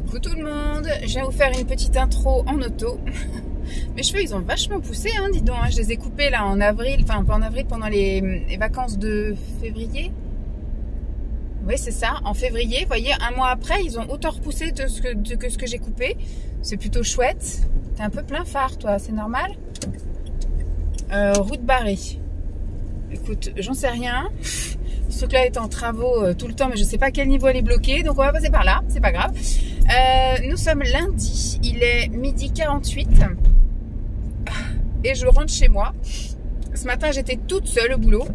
Coucou tout le monde, je viens vous faire une petite intro en auto. Mes cheveux ils ont vachement poussé, hein, dis donc, hein. Je les ai coupés là en avril, enfin pas en avril, pendant les vacances de février. Oui c'est ça, en février, vous voyez, un mois après ils ont autant repoussé que ce que j'ai coupé. C'est plutôt chouette. T'es un peu plein phare toi, c'est normal. Route barrée. Écoute, j'en sais rien. Ce truc là est en travaux tout le temps, mais je sais pas à quel niveau elle est bloquée, donc on va passer par là, c'est pas grave. Nous sommes lundi, il est 12h48 et je rentre chez moi. Ce matin j'étais toute seule au boulot,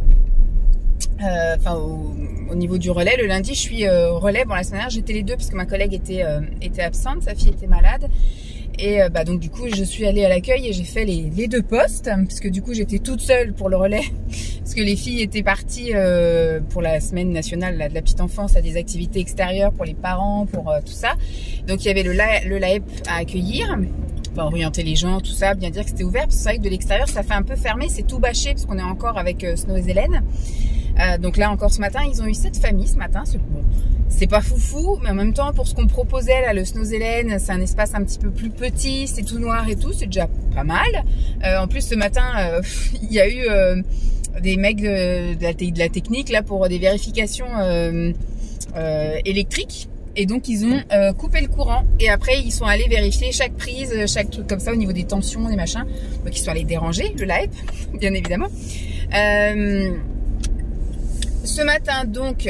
enfin au niveau du relais. Le lundi je suis relais, bon la semaine dernière j'étais les deux parce que ma collègue était absente, sa fille était malade. Et donc du coup je suis allée à l'accueil et j'ai fait les deux postes parce que du coup j'étais toute seule pour le relais parce que les filles étaient parties pour la semaine nationale là, de la petite enfance, à des activités extérieures pour les parents, pour tout ça. Donc il y avait le LAEP à accueillir, enfin orienter les gens, tout ça, bien dire que c'était ouvert parce que c'est vrai que de l'extérieur ça fait un peu fermé, c'est tout bâché parce qu'on est encore avec Snow et Hélène. Donc là encore ce matin ils ont eu 7 familles ce matin, bon, c'est pas foufou mais en même temps pour ce qu'on me proposait là, le Snow Hélène, c'est un espace un petit peu plus petit, c'est tout noir et tout, c'est déjà pas mal. En plus ce matin il y a eu des mecs de la technique là pour des vérifications électriques. Et donc ils ont coupé le courant et après ils sont allés vérifier chaque prise, chaque truc comme ça au niveau des tensions, des machins. Donc ils sont allés déranger le LAEP, bien évidemment. Ce matin donc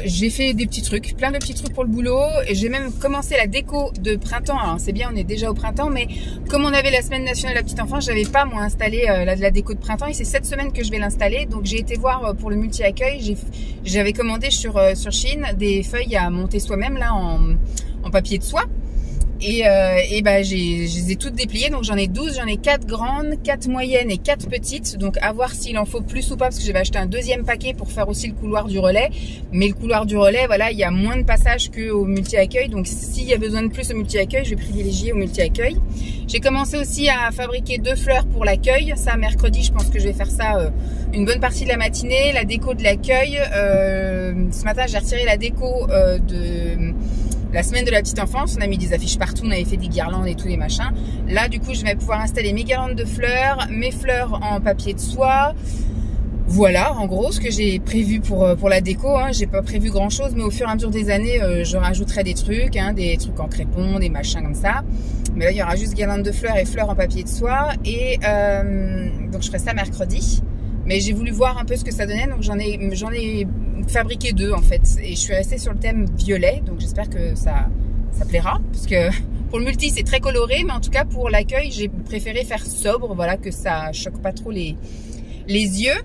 j'ai fait des petits trucs, plein de petits trucs pour le boulot et j'ai même commencé la déco de printemps. Alors c'est bien, on est déjà au printemps, mais comme on avait la semaine nationale de la petite enfance, j'avais pas moi installé la déco de printemps et c'est cette semaine que je vais l'installer. Donc j'ai été voir pour le multi-accueil, j'avais commandé sur Chine des feuilles à monter soi-même là en papier de soie. Et je les ai toutes dépliées, donc j'en ai 12, j'en ai 4 grandes, 4 moyennes et 4 petites, donc à voir s'il en faut plus ou pas, parce que j'avais acheté un deuxième paquet pour faire aussi le couloir du relais, mais le couloir du relais, voilà, il y a moins de passages qu'au multi-accueil, donc s'il y a besoin de plus au multi-accueil, je vais privilégier au multi-accueil. J'ai commencé aussi à fabriquer 2 fleurs pour l'accueil, ça mercredi, je pense que je vais faire ça une bonne partie de la matinée, la déco de l'accueil. Ce matin j'ai retiré la déco de la semaine de la petite enfance, on a mis des affiches partout, on avait fait des guirlandes et tous les machins. Là, du coup, je vais pouvoir installer mes guirlandes de fleurs, mes fleurs en papier de soie. Voilà, en gros, ce que j'ai prévu pour la déco. Hein. J'ai pas prévu grand chose, mais au fur et à mesure des années, je rajouterai des trucs en crépon, des machins comme ça. Mais là, il y aura juste guirlandes de fleurs et fleurs en papier de soie. Et donc, je ferai ça mercredi. Mais j'ai voulu voir un peu ce que ça donnait, donc j'en ai fabriqué 2 en fait. Et je suis restée sur le thème violet, donc j'espère que ça plaira. Parce que pour le multi c'est très coloré, mais en tout cas pour l'accueil j'ai préféré faire sobre, voilà, que ça choque pas trop les yeux.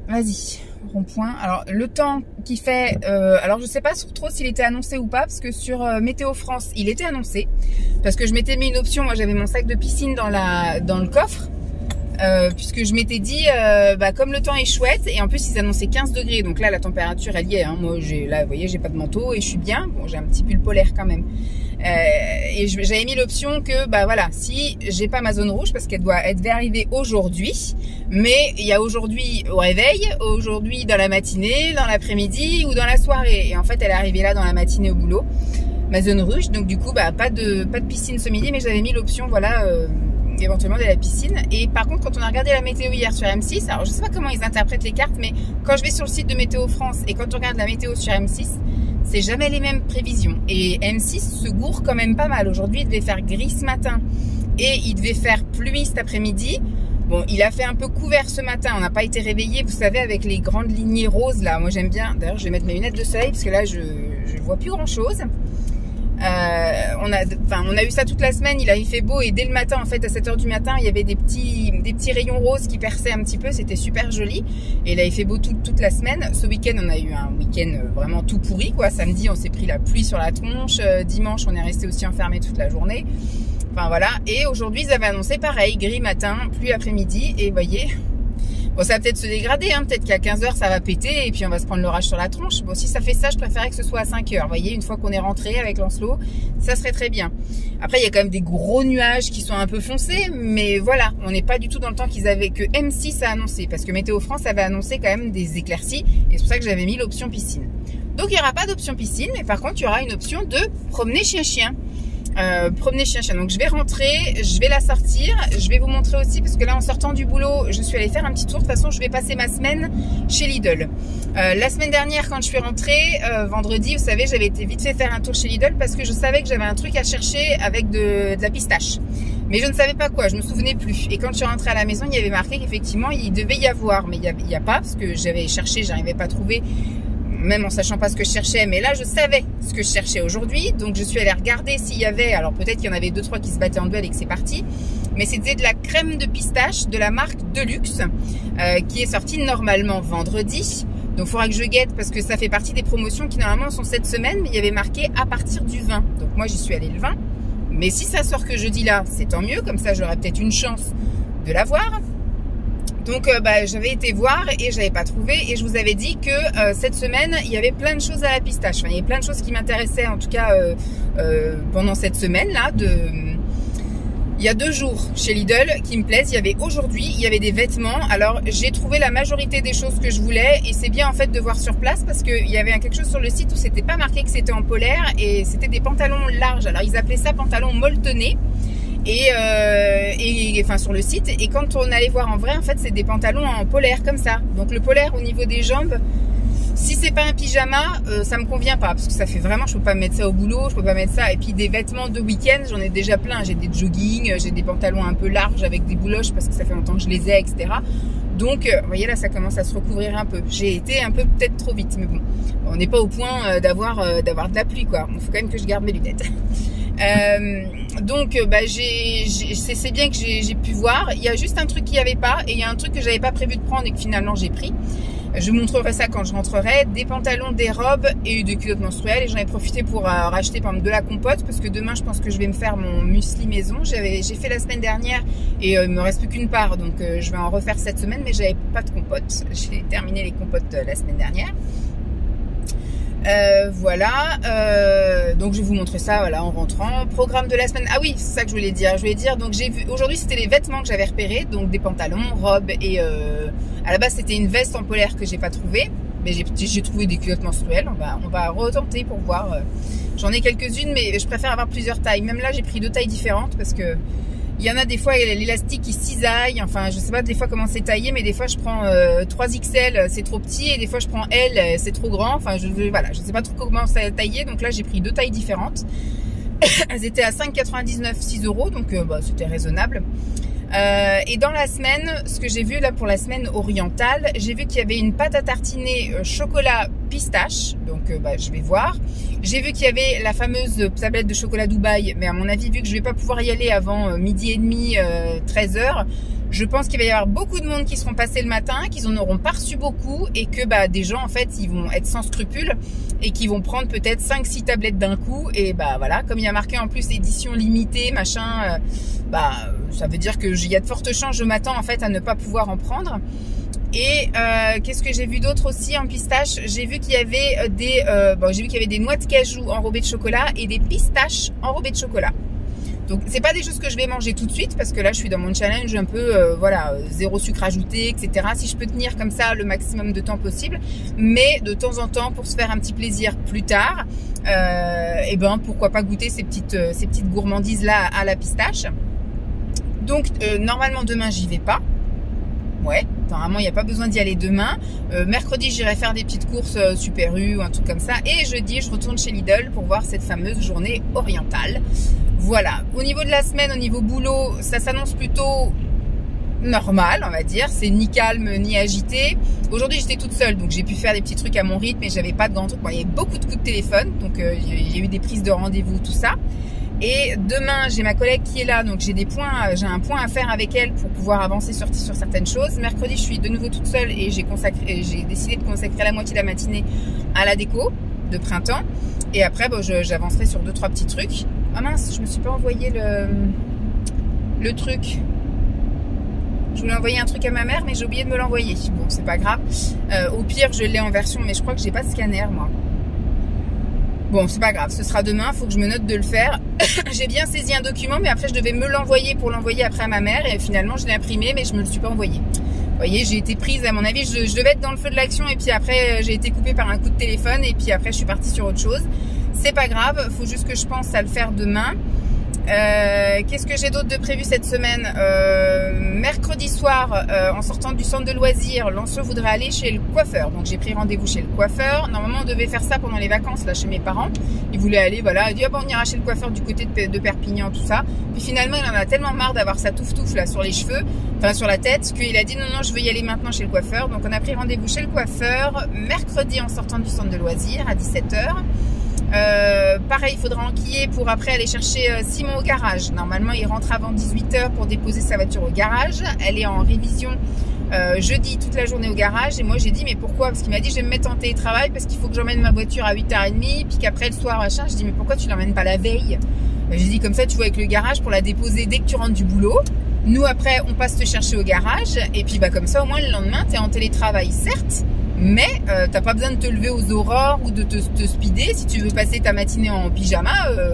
Vas-y, rond-point. Alors le temps qu'il fait, alors je sais pas trop s'il était annoncé ou pas, parce que sur Météo France il était annoncé. Parce que je m'étais mis une option, moi j'avais mon sac de piscine dans le coffre. Puisque je m'étais dit comme le temps est chouette et en plus ils annonçaient 15 degrés, donc là la température elle y est, hein. Moi là vous voyez j'ai pas de manteau et je suis bien, bon j'ai un petit pull polaire quand même, et j'avais mis l'option que voilà, si j'ai pas ma zone rouge parce qu'elle devait arriver aujourd'hui, mais il y a aujourd'hui au réveil, aujourd'hui dans la matinée, dans l'après-midi ou dans la soirée, et en fait elle est arrivée là dans la matinée au boulot, ma zone rouge, donc du coup pas de piscine ce midi, mais j'avais mis l'option voilà éventuellement de la piscine. Et par contre quand on a regardé la météo hier sur M6, alors je sais pas comment ils interprètent les cartes, mais quand je vais sur le site de Météo France et quand on regarde la météo sur M6, c'est jamais les mêmes prévisions, et M6 se gourre quand même pas mal. Aujourd'hui il devait faire gris ce matin et il devait faire pluie cet après-midi. Bon, il a fait un peu couvert ce matin, on n'a pas été réveillé, vous savez, avec les grandes lignées roses là, moi j'aime bien, d'ailleurs je vais mettre mes lunettes de soleil parce que là je vois plus grand chose. On a eu ça toute la semaine, il avait fait beau et dès le matin en fait à 7h du matin il y avait des petits rayons roses qui perçaient un petit peu, c'était super joli et il avait fait beau toute la semaine. Ce week-end on a eu un week-end vraiment tout pourri quoi, samedi on s'est pris la pluie sur la tronche, dimanche on est resté aussi enfermé toute la journée, enfin voilà, et aujourd'hui ils avaient annoncé pareil, gris matin, pluie après-midi, et vous voyez, bon ça va peut-être se dégrader, hein, peut-être qu'à 15h ça va péter et puis on va se prendre l'orage sur la tronche. Bon si ça fait ça, je préférais que ce soit à 5h, vous voyez, une fois qu'on est rentré avec Lancelot, ça serait très bien. Après il y a quand même des gros nuages qui sont un peu foncés, mais voilà, on n'est pas du tout dans le temps qu'ils avaient, que M6 a annoncé, parce que Météo France avait annoncé quand même des éclaircies, et c'est pour ça que j'avais mis l'option piscine. Donc il n'y aura pas d'option piscine, mais par contre il y aura une option de promener chien-chien. Promener chien-chien. Donc je vais rentrer, je vais la sortir, je vais vous montrer aussi parce que là en sortant du boulot, je suis allée faire un petit tour. De toute façon, je vais passer ma semaine chez Lidl. La semaine dernière, quand je suis rentrée, vendredi, vous savez, j'avais été vite fait faire un tour chez Lidl parce que je savais que j'avais un truc à chercher avec de la pistache. Mais je ne savais pas quoi, je me souvenais plus. Et quand je suis rentrée à la maison, il y avait marqué qu'effectivement, il devait y avoir, mais il n'y a pas parce que j'avais cherché, j'arrivais pas à trouver. Même en sachant pas ce que je cherchais, mais là je savais ce que je cherchais aujourd'hui, donc je suis allée regarder s'il y avait, alors peut-être qu'il y en avait 2-3 qui se battaient en duel et que c'est parti, mais c'était de la crème de pistache de la marque Deluxe, qui est sortie normalement vendredi, donc il faudra que je guette parce que ça fait partie des promotions qui normalement sont cette semaine, mais il y avait marqué à partir du 20, donc moi j'y suis allée le 20, mais si ça sort que jeudi là, c'est tant mieux, comme ça j'aurai peut-être une chance de l'avoir. Donc j'avais été voir et j'avais pas trouvé et je vous avais dit que cette semaine il y avait plein de choses à la pistache. Enfin, il y avait plein de choses qui m'intéressaient en tout cas pendant cette semaine là. Il y a 2 jours chez Lidl qui me plaisent. Il y avait aujourd'hui, il y avait des vêtements. Alors j'ai trouvé la majorité des choses que je voulais et c'est bien en fait de voir sur place parce qu'il y avait quelque chose sur le site où c'était pas marqué que c'était en polaire et c'était des pantalons larges. Alors ils appelaient ça pantalons molletonnés. Et enfin sur le site, et quand on allait voir en vrai, en fait c'est des pantalons en polaire comme ça. Donc le polaire au niveau des jambes, si c'est pas un pyjama, ça me convient pas parce que ça fait vraiment, je peux pas mettre ça au boulot, je peux pas mettre ça. Et puis des vêtements de week-end, j'en ai déjà plein. J'ai des joggings, j'ai des pantalons un peu larges avec des bouloches parce que ça fait longtemps que je les ai, etc. Donc vous voyez là, ça commence à se recouvrir un peu. J'ai été un peu peut-être trop vite, mais bon, on n'est pas au point d'avoir de la pluie quoi. Il faut quand même que je garde mes lunettes. Donc c'est bien que j'ai pu voir. Il y a juste un truc qu'il n'y avait pas et il y a un truc que j'avais pas prévu de prendre et que finalement j'ai pris. Je vous montrerai ça quand je rentrerai. Des pantalons, des robes et des culottes menstruelles. Et j'en ai profité pour racheter par exemple de la compote parce que demain je pense que je vais me faire mon muesli maison. J'ai fait la semaine dernière et il me reste plus qu'une part, donc je vais en refaire cette semaine, mais j'avais pas de compote. J'ai terminé les compotes la semaine dernière. Voilà, donc je vais vous montrer ça voilà, en rentrant. Programme de la semaine, ah oui c'est ça que je voulais dire. Donc j'ai vu, aujourd'hui c'était les vêtements que j'avais repérés, donc des pantalons, robes et à la base c'était une veste en polaire que j'ai pas trouvé, mais j'ai trouvé des culottes menstruelles. On va retenter pour voir. J'en ai quelques-unes mais je préfère avoir plusieurs tailles. Même là j'ai pris 2 tailles différentes parce que il y en a des fois l'élastique qui cisaille, enfin je sais pas des fois comment c'est taillé, mais des fois je prends 3XL c'est trop petit et des fois je prends L c'est trop grand, enfin voilà, je sais pas trop comment c'est taillé, donc là j'ai pris 2 tailles différentes. Elles étaient à 5,99 6 €, donc c'était raisonnable. Et dans la semaine, ce que j'ai vu là pour la semaine orientale, j'ai vu qu'il y avait une pâte à tartiner chocolat pistache, donc je vais voir. J'ai vu qu'il y avait la fameuse tablette de chocolat Dubaï, mais à mon avis, vu que je vais pas pouvoir y aller avant midi et demi, 13 h, je pense qu'il va y avoir beaucoup de monde qui seront passés le matin, qu'ils en auront pas reçu beaucoup et que des gens en fait ils vont être sans scrupules et qui vont prendre peut-être 5-6 tablettes d'un coup et voilà, comme il y a marqué en plus édition limitée machin, ça veut dire que il y a de fortes chances, je m'attends en fait à ne pas pouvoir en prendre. Et qu'est-ce que j'ai vu d'autre aussi en pistache? J'ai vu qu'il y avait des noix de cajou enrobées de chocolat et des pistaches enrobées de chocolat. Donc c'est pas des choses que je vais manger tout de suite parce que là je suis dans mon challenge un peu zéro sucre ajouté, etc. Si je peux tenir comme ça le maximum de temps possible, mais de temps en temps pour se faire un petit plaisir plus tard, et pourquoi pas goûter ces petites gourmandises là à la pistache. Donc normalement demain j'y vais pas. Ouais, normalement il n'y a pas besoin d'y aller demain. Mercredi j'irai faire des petites courses Super U ou un truc comme ça. Et jeudi je retourne chez Lidl pour voir cette fameuse journée orientale. Voilà, au niveau de la semaine, au niveau boulot, ça s'annonce plutôt normal, on va dire. C'est ni calme ni agité. Aujourd'hui j'étais toute seule, donc j'ai pu faire des petits trucs à mon rythme et j'avais pas de grands trucs. Bon, il y avait beaucoup de coups de téléphone, donc il y a eu des prises de rendez-vous, tout ça. Et demain, j'ai ma collègue qui est là, donc j'ai un point à faire avec elle pour pouvoir avancer sur certaines choses. Mercredi, je suis de nouveau toute seule et j'ai décidé de consacrer la moitié de la matinée à la déco de printemps. Et après, j'avancerai sur 2-3 petits trucs. Ah mince, je me suis pas envoyé le truc. Je voulais envoyer un truc à ma mère, mais j'ai oublié de me l'envoyer. Bon, c'est pas grave. Au pire, je l'ai en version, mais je crois que j'ai pas de scanner, moi. Bon, c'est pas grave, ce sera demain, il faut que je me note de le faire. J'ai bien saisi un document, mais après je devais me l'envoyer pour l'envoyer après à ma mère. Et finalement, je l'ai imprimé, mais je me le suis pas envoyé. voyez, j'ai été prise, à mon avis, je devais être dans le feu de l'action et puis après j'ai été coupée par un coup de téléphone et puis après je suis partie sur autre chose. C'est pas grave, faut juste que je pense à le faire demain. Qu'est-ce que j'ai d'autre de prévu cette semaine? Mercredi soir, en sortant du centre de loisirs, Lancelot voudrait aller chez le coiffeur. Donc j'ai pris rendez-vous chez le coiffeur. Normalement on devait faire ça pendant les vacances là chez mes parents. Il voulait aller, voilà, il dit ah bon, on ira chez le coiffeur du côté de Perpignan, tout ça. Puis finalement il en a tellement marre d'avoir sa touffe là sur les cheveux, enfin sur la tête, qu'il a dit non je veux y aller maintenant chez le coiffeur. Donc on a pris rendez-vous chez le coiffeur mercredi en sortant du centre de loisirs à 17 h. Pareil, il faudra enquiller pour après aller chercher Simon au garage. Normalement, il rentre avant 18 h pour déposer sa voiture au garage. Elle est en révision jeudi toute la journée au garage. Et moi, j'ai dit, mais pourquoi? Parce qu'il m'a dit, je vais me mettre en télétravail parce qu'il faut que j'emmène ma voiture à 8 h 30. Puis qu'après le soir, machin. Je dis, mais pourquoi tu l'emmènes pas la veille? J'ai dit, comme ça, tu vois, avec le garage pour la déposer dès que tu rentres du boulot. Nous, après, on passe te chercher au garage. Et puis, bah, comme ça, au moins, le lendemain, tu es en télétravail, certes. Mais t'as pas besoin de te lever aux aurores ou de te speeder si tu veux passer ta matinée en pyjama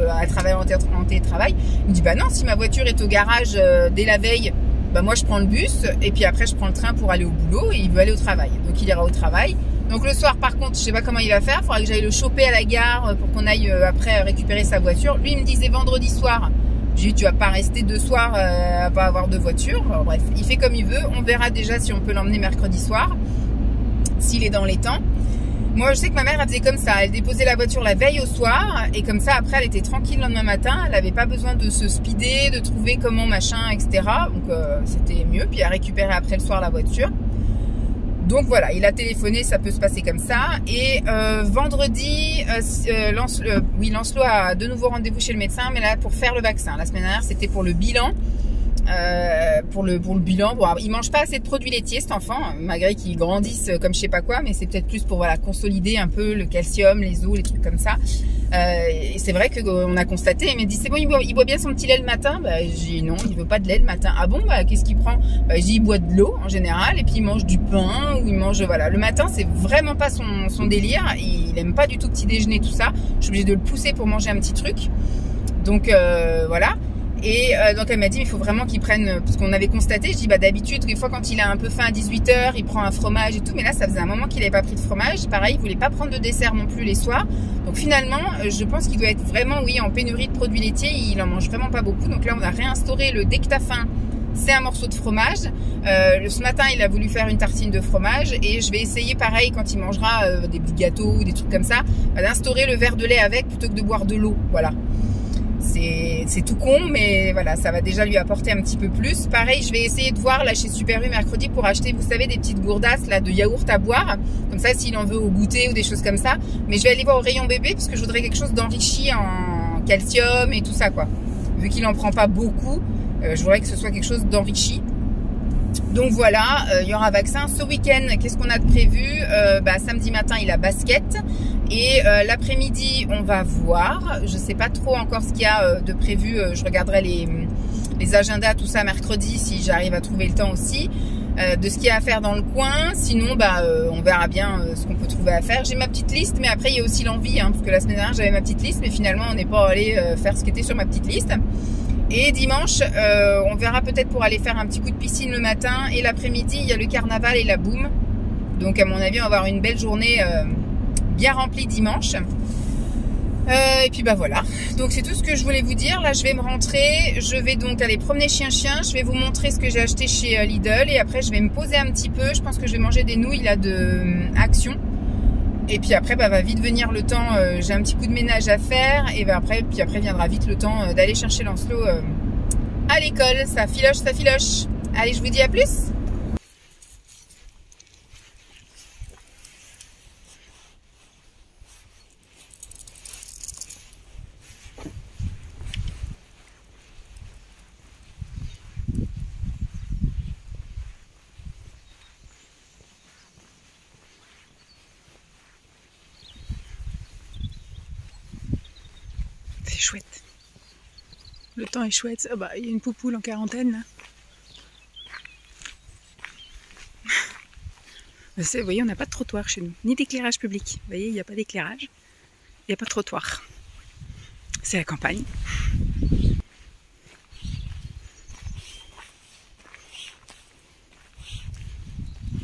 à travailler en télétravail. Il me dit bah non, si ma voiture est au garage dès la veille, bah moi je prends le bus et puis après je prends le train pour aller au boulot et il veut aller au travail. Donc il ira au travail. Donc le soir par contre je sais pas comment il va faire, il faudra que j'aille le choper à la gare pour qu'on aille après récupérer sa voiture. Lui il me disait vendredi soir. J'ai dit tu vas pas rester 2 soirs à pas avoir de voiture. Alors, bref, il fait comme il veut. On verra déjà si on peut l'emmener mercredi soir. S'il est dans les temps. Moi, je sais que ma mère, elle faisait comme ça. Elle déposait la voiture la veille au soir. Et comme ça, après, elle était tranquille le lendemain matin. Elle n'avait pas besoin de se speeder, de trouver comment, machin, etc. Donc, c'était mieux. Puis, elle récupérait après le soir la voiture. Donc, voilà. Il a téléphoné. Ça peut se passer comme ça. Et vendredi, Lancelot a de nouveau rendez-vous chez le médecin. Mais là, pour faire le vaccin. La semaine dernière, c'était pour le bilan. Pour le bilan, bon, il mange pas assez de produits laitiers cet enfant, malgré qu'il grandisse comme je sais pas quoi, mais c'est peut-être plus pour voilà consolider un peu le calcium, les os, les trucs comme ça. Et c'est vrai qu'on a constaté, il m'a dit c'est bon, il boit bien son petit lait le matin. Bah, j'ai dit non, il veut pas de lait le matin. Ah bon, bah qu'est-ce qu'il prend? Bah, j'ai dit il boit de l'eau en général et puis il mange du pain ou il mange voilà. Le matin c'est vraiment pas son délire. Il aime pas du tout petit déjeuner tout ça. Je suis obligée de le pousser pour manger un petit truc. Donc voilà. Et donc elle m'a dit il faut vraiment qu'il prenne, parce qu'on avait constaté, je dis bah d'habitude des fois quand il a un peu faim à 18 h il prend un fromage et tout, mais là ça faisait un moment qu'il n'avait pas pris de fromage, pareil il voulait pas prendre de dessert non plus les soirs, donc finalement je pense qu'il doit être vraiment oui en pénurie de produits laitiers, il en mange vraiment pas beaucoup, donc là on a réinstauré le dès que t'as faim c'est un morceau de fromage. Ce matin il a voulu faire une tartine de fromage et je vais essayer pareil quand il mangera des gâteaux ou des trucs comme ça, d'instaurer le verre de lait avec plutôt que de boire de l'eau, voilà. C'est tout con, mais voilà, ça va déjà lui apporter un petit peu plus. Pareil, je vais essayer de voir là chez Super U mercredi pour acheter, vous savez, des petites gourdasses là de yaourt à boire. Comme ça, s'il en veut au goûter ou des choses comme ça. Mais je vais aller voir au rayon bébé parce que je voudrais quelque chose d'enrichi en calcium et tout ça, quoi. Vu qu'il en prend pas beaucoup, je voudrais que ce soit quelque chose d'enrichi. Donc voilà, il y aura vaccin. Ce week-end, qu'est-ce qu'on a de prévu? Samedi matin, il a basket. Et l'après-midi, on va voir. Je sais pas trop encore ce qu'il y a de prévu. Je regarderai les agendas, tout ça, mercredi, si j'arrive à trouver le temps aussi. De ce qu'il y a à faire dans le coin. Sinon, on verra bien ce qu'on peut trouver à faire. J'ai ma petite liste, mais après, il y a aussi l'envie. Hein, parce que la semaine dernière, j'avais ma petite liste. Mais finalement, on n'est pas allé faire ce qui était sur ma petite liste. Et dimanche, on verra peut-être pour aller faire un petit coup de piscine le matin. Et l'après-midi, il y a le carnaval et la boum. Donc à mon avis, on va avoir une belle journée bien remplie dimanche. Et puis voilà. Donc c'est tout ce que je voulais vous dire. Là, je vais me rentrer. Je vais donc aller promener chien-chien. Je vais vous montrer ce que j'ai acheté chez Lidl. Et après, je vais me poser un petit peu. Je pense que je vais manger des nouilles là de Action. Et puis après, va vite venir le temps, j'ai un petit coup de ménage à faire. Et après viendra vite le temps d'aller chercher Lancelot à l'école. Ça filoche, ça filoche. Allez, je vous dis à plus. C'est chouette. Le temps est chouette. Oh il y a une poupoule en quarantaine là. Vous voyez, on n'a pas de trottoir chez nous, ni d'éclairage public. Vous voyez, il n'y a pas d'éclairage, il n'y a pas de trottoir. C'est la campagne.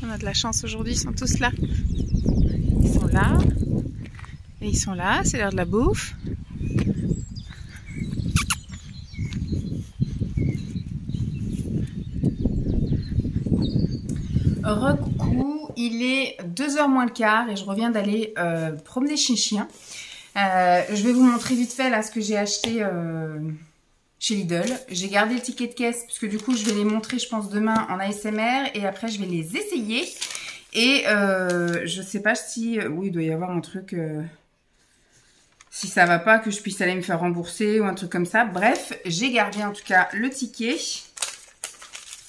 On a de la chance aujourd'hui, ils sont tous là. Ils sont là. Et ils sont là, c'est l'heure de la bouffe. Recoucou, il est 2h moins le quart et je reviens d'aller promener chez chien. Je vais vous montrer vite fait là ce que j'ai acheté chez Lidl. J'ai gardé le ticket de caisse parce que du coup je vais les montrer je pense demain en ASMR et après je vais les essayer. Et je sais pas si... oui, il doit y avoir un truc... si ça va pas, que je puisse aller me faire rembourser ou un truc comme ça. Bref, j'ai gardé en tout cas le ticket.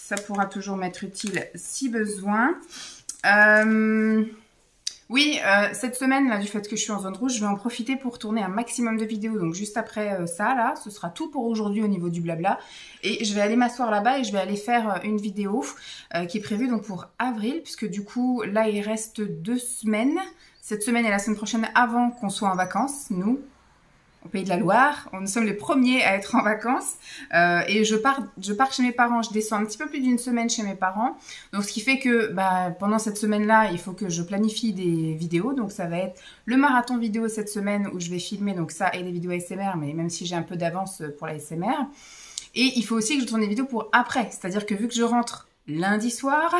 Ça pourra toujours m'être utile si besoin. Oui, cette semaine, là, du fait que je suis en zone rouge, je vais en profiter pour tourner un maximum de vidéos. Donc juste après ça, là, ce sera tout pour aujourd'hui au niveau du blabla. Et je vais aller m'asseoir là-bas et je vais aller faire une vidéo qui est prévue donc pour avril. Puisque du coup, là, il reste 2 semaines. Cette semaine et la semaine prochaine avant qu'on soit en vacances, nous. Au Pays de la Loire, nous sommes les premiers à être en vacances et je pars chez mes parents, je descends un petit peu plus d'une semaine chez mes parents, donc ce qui fait que pendant cette semaine-là, il faut que je planifie des vidéos, donc ça va être le marathon vidéo cette semaine où je vais filmer donc ça et des vidéos ASMR, mais même si j'ai un peu d'avance pour la ASMR, et il faut aussi que je tourne des vidéos pour après, c'est-à-dire que vu que je rentre lundi soir,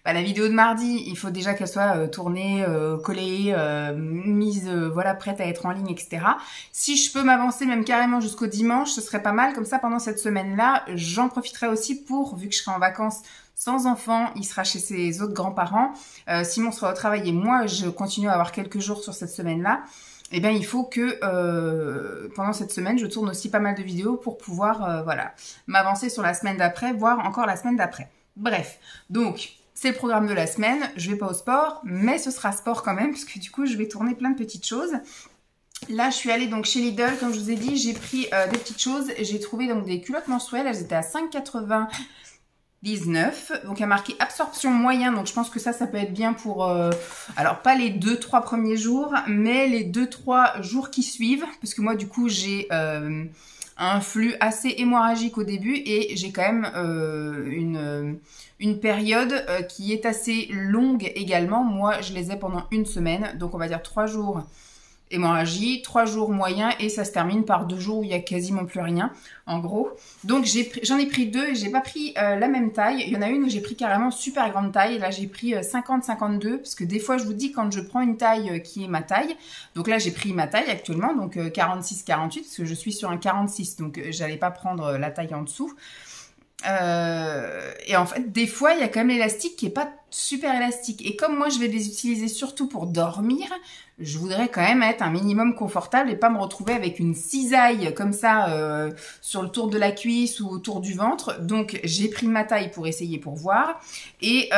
la vidéo de mardi, il faut déjà qu'elle soit tournée, collée, mise, voilà, prête à être en ligne, etc. Si je peux m'avancer même carrément jusqu'au dimanche, ce serait pas mal. Comme ça, pendant cette semaine-là, j'en profiterai aussi pour, vu que je serai en vacances sans enfant, il sera chez ses autres grands-parents. Simon sera au travail et moi, je continue à avoir quelques jours sur cette semaine-là. Eh bien, il faut que pendant cette semaine, je tourne aussi pas mal de vidéos pour pouvoir, voilà, m'avancer sur la semaine d'après, voire encore la semaine d'après. Bref, donc c'est le programme de la semaine, je vais pas au sport, mais ce sera sport quand même, parce que du coup je vais tourner plein de petites choses. Là je suis allée donc chez Lidl, comme je vous ai dit, j'ai pris des petites choses, j'ai trouvé donc des culottes menstruelles, elles étaient à 5,99, donc il y a marqué absorption moyen, donc je pense que ça peut être bien pour, alors pas les 2-3 premiers jours, mais les 2-3 jours qui suivent, parce que moi du coup j'ai... un flux assez hémorragique au début et j'ai quand même une période qui est assez longue également. Moi, je les ai pendant une semaine, donc on va dire 3 jours hémorragie, 3 jours moyens et ça se termine par 2 jours où il n'y a quasiment plus rien, en gros. Donc j'en ai pris 2 et j'ai pas pris la même taille. Il y en a une où j'ai pris carrément super grande taille. Là, j'ai pris 50-52 parce que des fois, je vous dis quand je prends une taille qui est ma taille. Donc là, j'ai pris ma taille actuellement, donc 46-48 parce que je suis sur un 46, donc j'allais pas prendre la taille en dessous. Et en fait, des fois, il y a quand même l'élastique qui est pas super élastique. Et comme moi, je vais les utiliser surtout pour dormir, je voudrais quand même être un minimum confortable et pas me retrouver avec une cisaille comme ça sur le tour de la cuisse ou autour du ventre. Donc, j'ai pris ma taille pour essayer pour voir. Et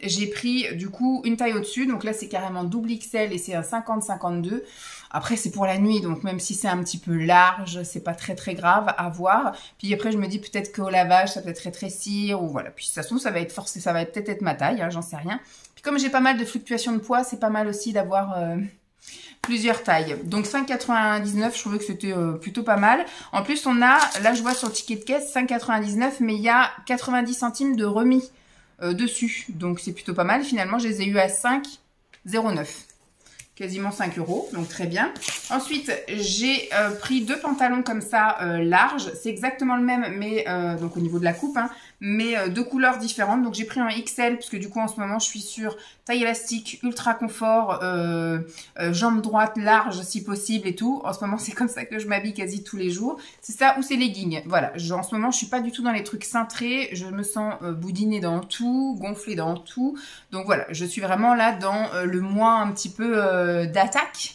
j'ai pris du coup une taille au-dessus. Donc là, c'est carrément double XL et c'est un 50-52. Après, c'est pour la nuit, donc même si c'est un petit peu large, c'est pas très très grave à voir. Puis après, je me dis peut-être qu'au lavage, ça peut être rétrécir ou voilà. Puis ça se trouve, ça va être forcé, ça va peut-être être ma taille, hein, j'en sais rien. Puis comme j'ai pas mal de fluctuations de poids, c'est pas mal aussi d'avoir plusieurs tailles. Donc 5,99, je trouvais que c'était plutôt pas mal. En plus, on a, là je vois sur le ticket de caisse, 5,99, mais il y a 90 centimes de remis dessus. Donc c'est plutôt pas mal. Finalement, je les ai eu à 5,09. Quasiment 5 €, donc très bien. Ensuite, j'ai pris 2 pantalons comme ça, larges. C'est exactement le même, mais donc au niveau de la coupe, hein, mais 2 couleurs différentes. Donc j'ai pris un XL, parce que du coup en ce moment je suis sur taille élastique, ultra confort, jambes droites, larges si possible et tout. En ce moment c'est comme ça que je m'habille quasi tous les jours. C'est ça ou c'est leggings. Voilà, en ce moment je suis pas du tout dans les trucs cintrés. Je me sens boudinée dans tout, gonflée dans tout. Donc voilà, je suis vraiment là dans le mois un petit peu d'attaque.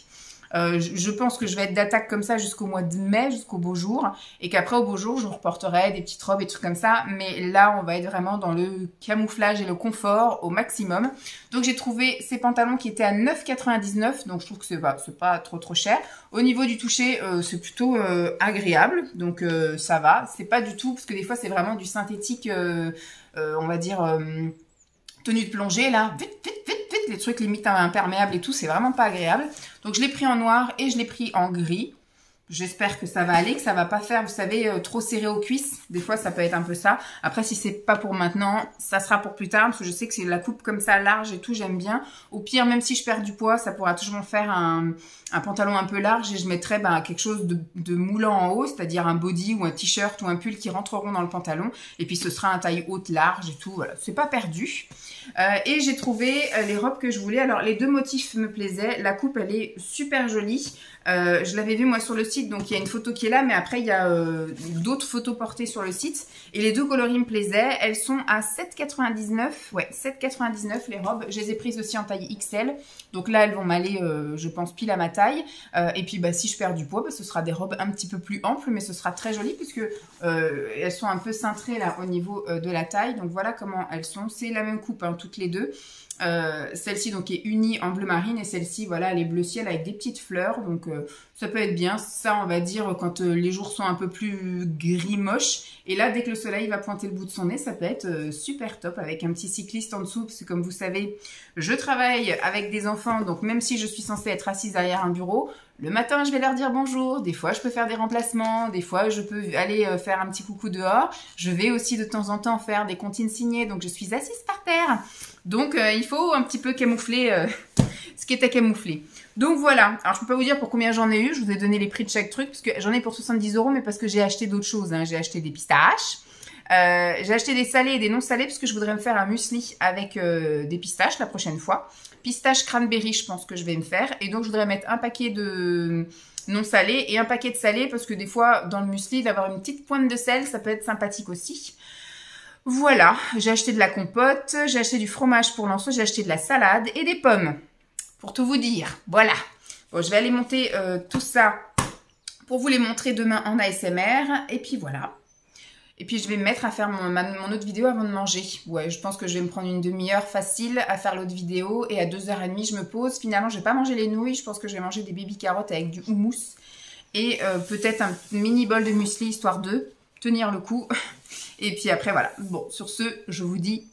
Je pense que je vais être d'attaque comme ça jusqu'au mois de mai, jusqu'au beau jour. Et qu'après, au beau jour, je reporterai des petites robes et trucs comme ça. Mais là, on va être vraiment dans le camouflage et le confort au maximum. Donc, j'ai trouvé ces pantalons qui étaient à 9,99 €. Donc, je trouve que c'est pas trop cher. Au niveau du toucher, c'est plutôt agréable. Donc, ça va. C'est pas du tout, parce que des fois, c'est vraiment du synthétique, on va dire, tenue de plongée, là. Vite, les trucs limite imperméables et tout, c'est vraiment pas agréable. Donc je l'ai pris en noir et je l'ai pris en gris. J'espère que ça va aller, que ça va pas faire, vous savez, trop serré aux cuisses. Des fois, ça peut être un peu ça. Après, si c'est pas pour maintenant, ça sera pour plus tard. Parce que je sais que c'est la coupe comme ça, large et tout, j'aime bien. Au pire, même si je perds du poids, ça pourra toujours me faire un pantalon un peu large. Et je mettrai quelque chose de moulant en haut, c'est-à-dire un body ou un t-shirt ou un pull qui rentreront dans le pantalon. Et puis, ce sera un taille haute, large et tout. Voilà, c'est pas perdu. Et j'ai trouvé les robes que je voulais. Alors, les deux motifs me plaisaient. La coupe, elle est super jolie. Je l'avais vue moi sur le site, donc il y a une photo qui est là, mais après il y a d'autres photos portées sur le site. Et les deux coloris me plaisaient. Elles sont à 7,99. Ouais, 7,99 les robes. Je les ai prises aussi en taille XL. Donc là, elles vont m'aller, je pense, pile à ma taille. Et puis, si je perds du poids, ce sera des robes un petit peu plus amples, mais ce sera très joli puisque elles sont un peu cintrées là au niveau de la taille. Donc voilà comment elles sont. C'est la même coupe, hein, toutes les deux. Celle-ci donc est unie en bleu marine et celle-ci voilà elle est bleu ciel avec des petites fleurs, donc ça peut être bien, ça on va dire quand les jours sont un peu plus gris moche, et là dès que le soleil va pointer le bout de son nez, ça peut être super top avec un petit cycliste en dessous, parce que comme vous savez je travaille avec des enfants, donc même si je suis censée être assise derrière un bureau, le matin, je vais leur dire bonjour. Des fois, je peux faire des remplacements. Des fois, je peux aller faire un petit coucou dehors. Je vais aussi de temps en temps faire des comptines signées. Donc, je suis assise par terre. Donc, il faut un petit peu camoufler ce qui est à camoufler. Donc, voilà. Alors, je peux pas vous dire pour combien j'en ai eu. Je vous ai donné les prix de chaque truc. Parce que j'en ai pour 70 €, mais parce que j'ai acheté d'autres choses. Hein. J'ai acheté des pistaches. J'ai acheté des salés et des non salés parce que je voudrais me faire un muesli avec des pistaches la prochaine fois. Pistache cranberry, je pense que je vais me faire. Et donc, je voudrais mettre un paquet de non salés et un paquet de salés parce que des fois, dans le muesli, d'avoir une petite pointe de sel, ça peut être sympathique aussi. Voilà, j'ai acheté de la compote, j'ai acheté du fromage pour l'anceau, j'ai acheté de la salade et des pommes. Pour tout vous dire, voilà. Bon, je vais aller monter tout ça pour vous les montrer demain en ASMR. Et puis voilà. Et puis je vais me mettre à faire mon autre vidéo avant de manger. Ouais, je pense que je vais me prendre une demi-heure facile à faire l'autre vidéo. Et à 2h30, je me pose. Finalement, je vais pas manger les nouilles. Je pense que je vais manger des baby carottes avec du houmous. Et peut-être un mini bol de muesli, histoire de tenir le coup. Et puis après, voilà. Bon, sur ce, je vous dis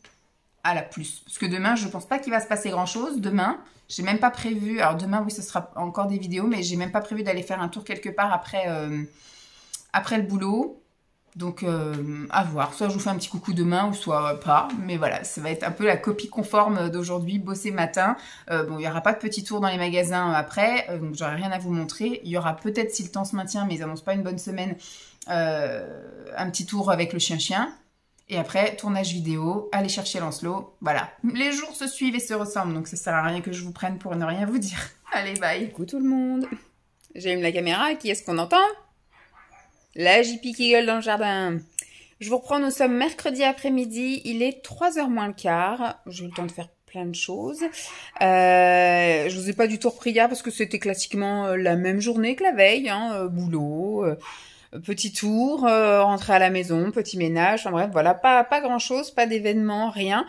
à la plus. Parce que demain, je pense pas qu'il va se passer grand-chose. Demain, j'ai même pas prévu... Alors demain, oui, ce sera encore des vidéos. Mais j'ai même pas prévu d'aller faire un tour quelque part après le boulot. Donc, à voir. Soit je vous fais un petit coucou demain, ou soit pas. Mais voilà, ça va être un peu la copie conforme d'aujourd'hui, bosser matin. Bon, il n'y aura pas de petit tour dans les magasins après, donc j'aurai rien à vous montrer. Il y aura peut-être, si le temps se maintient, mais ils annoncent pas une bonne semaine, un petit tour avec le chien-chien. Et après, tournage vidéo, aller chercher Lancelot. Voilà. Les jours se suivent et se ressemblent, donc ça sert à rien que je vous prenne pour ne rien vous dire. Allez, bye. Coucou tout le monde. J'allume la caméra, qui est-ce qu'on entend ? La JP qui gueule dans le jardin. Je vous reprends, nous sommes mercredi après-midi. Il est 3h moins le quart. J'ai eu le temps de faire plein de choses. Je vous ai pas du tout repris hier parce que c'était classiquement la même journée que la veille. Hein, boulot, petit tour, rentrer à la maison, petit ménage. Enfin bref, voilà, pas grand-chose, pas d'événement, rien.